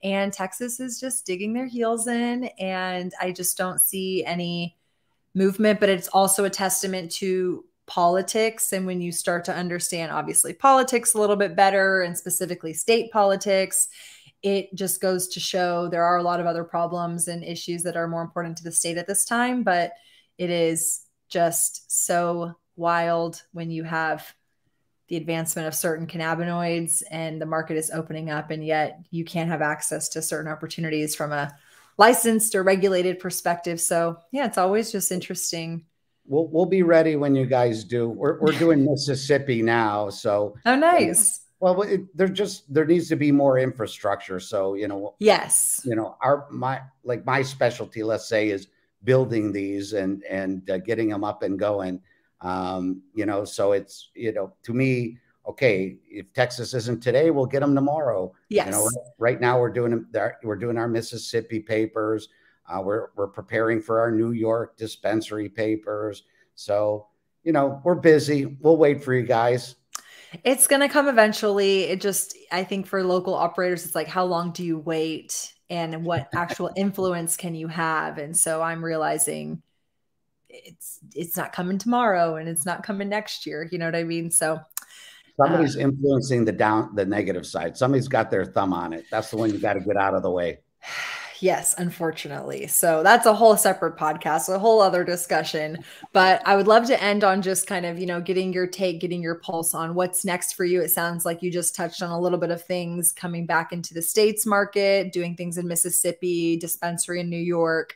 And Texas is just digging their heels in. And I just don't see any movement, but it's also a testament to politics. And when you start to understand, obviously, politics a little bit better, and specifically state politics, it just goes to show there are a lot of other problems and issues that are more important to the state at this time. But it is just so wild when you have the advancement of certain cannabinoids, and the market is opening up, and yet you can't have access to certain opportunities from a licensed or regulated perspective. So yeah, it's always just interesting. We'll be ready when you guys do. We're doing Mississippi now, so Oh, nice. well, there needs to be more infrastructure. So Yes. my specialty, let's say, is building these and getting them up and going. So it's to me, okay, if Texas isn't today, we'll get them tomorrow. Yes. Right now we're doing our Mississippi papers. We're preparing for our New York dispensary papers. So we're busy. We'll wait for you guys. It's going to come eventually. I think for local operators, it's like, how long do you wait and what actual influence can you have? And so I'm realizing it's not coming tomorrow and it's not coming next year. You know what I mean? So somebody's influencing the negative side. Somebody's got their thumb on it. That's the one you got to get out of the way. yes, unfortunately. So that's a whole separate podcast, a whole other discussion. But I would love to end on just kind of, getting your take, getting your pulse on what's next for you. It sounds like you just touched on a little bit of things coming back into the States market, doing things in Mississippi, dispensary in New York.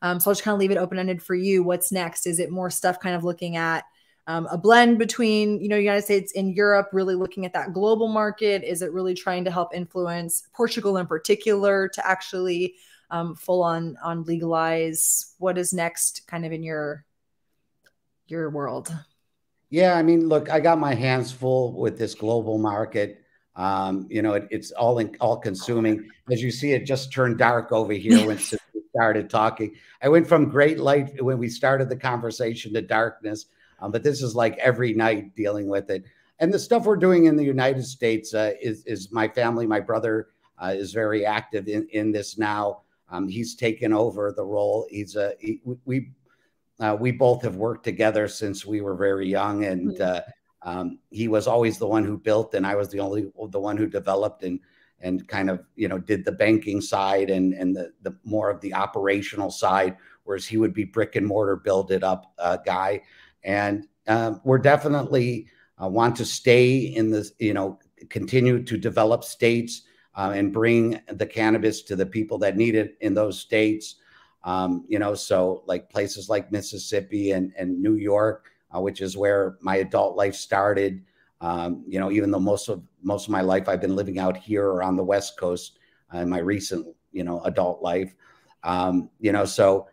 So I'll just kind of leave it open-ended for you. What's next? Is it more stuff kind of looking at a blend between, United States and Europe, really looking at that global market? Is it really trying to help influence Portugal in particular to actually full on legalize? What is next kind of in your world? Yeah, I mean, look, I got my hands full with this global market. It's all consuming. As you see, it just turned dark over here when we started talking. I went from great light when we started the conversation to darkness. But this is like every night dealing with it. And the stuff we're doing in the United States is my family. My brother is very active in this now. He's taken over the role. We both have worked together since we were very young, and he was always the one who built, and I was the one who developed and kind of did the banking side and the more of the operational side, whereas he would be brick and mortar, build it up guy. And we're definitely want to stay in this, continue to develop states and bring the cannabis to the people that need it in those states. So like places like Mississippi and New York, which is where my adult life started. Even though most of my life I've been living out here or on the West Coast in my recent, adult life. So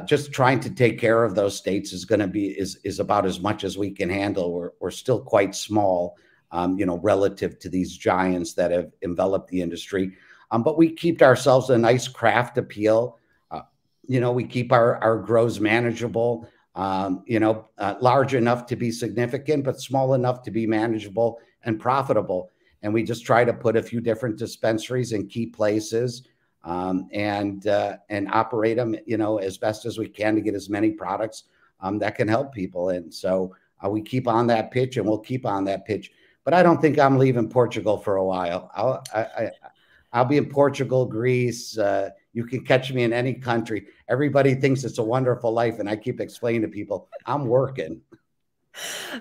just trying to take care of those states is about as much as we can handle. We're still quite small, relative to these giants that have enveloped the industry. But we keep ourselves a nice craft appeal. We keep our grows manageable, large enough to be significant, but small enough to be manageable and profitable. And we just try to put a few different dispensaries in key places, and operate them, as best as we can to get as many products that can help people. And so we keep on that pitch, and we'll keep on that pitch. But I don't think I'm leaving Portugal for a while. I'll be in Portugal, Greece. You can catch me in any country. Everybody thinks it's a wonderful life, and I keep explaining to people I'm working.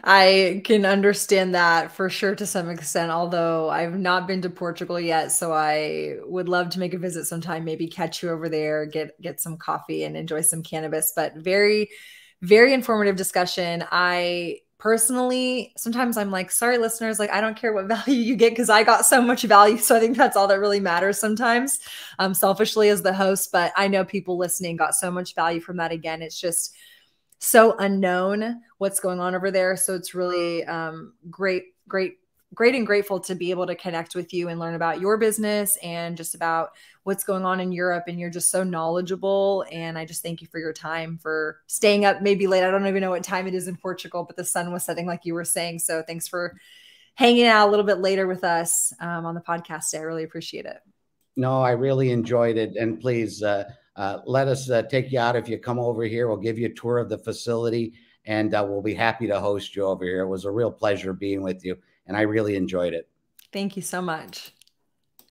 I can understand that for sure to some extent, although I've not been to Portugal yet. So I would love to make a visit sometime, maybe catch you over there, get some coffee and enjoy some cannabis. But very, very informative discussion. I personally, sometimes I'm like, sorry, listeners, like, I don't care what value you get because I got so much value. So I think that's all that really matters sometimes, selfishly as the host. But I know people listening got so much value from that. Again, it's just so unknown what's going on over there. So it's really great and grateful to be able to connect with you and learn about your business and just about what's going on in Europe. And you're just so knowledgeable. And I just thank you for your time, for staying up maybe late. I don't even know what time it is in Portugal, but the sun was setting like you were saying. So thanks for hanging out a little bit later with us on the podcast today. I really appreciate it. No, I really enjoyed it. And please let us take you out. If you come over here, we'll give you a tour of the facility, and we'll be happy to host you over here. It was a real pleasure being with you, and I really enjoyed it. Thank you so much.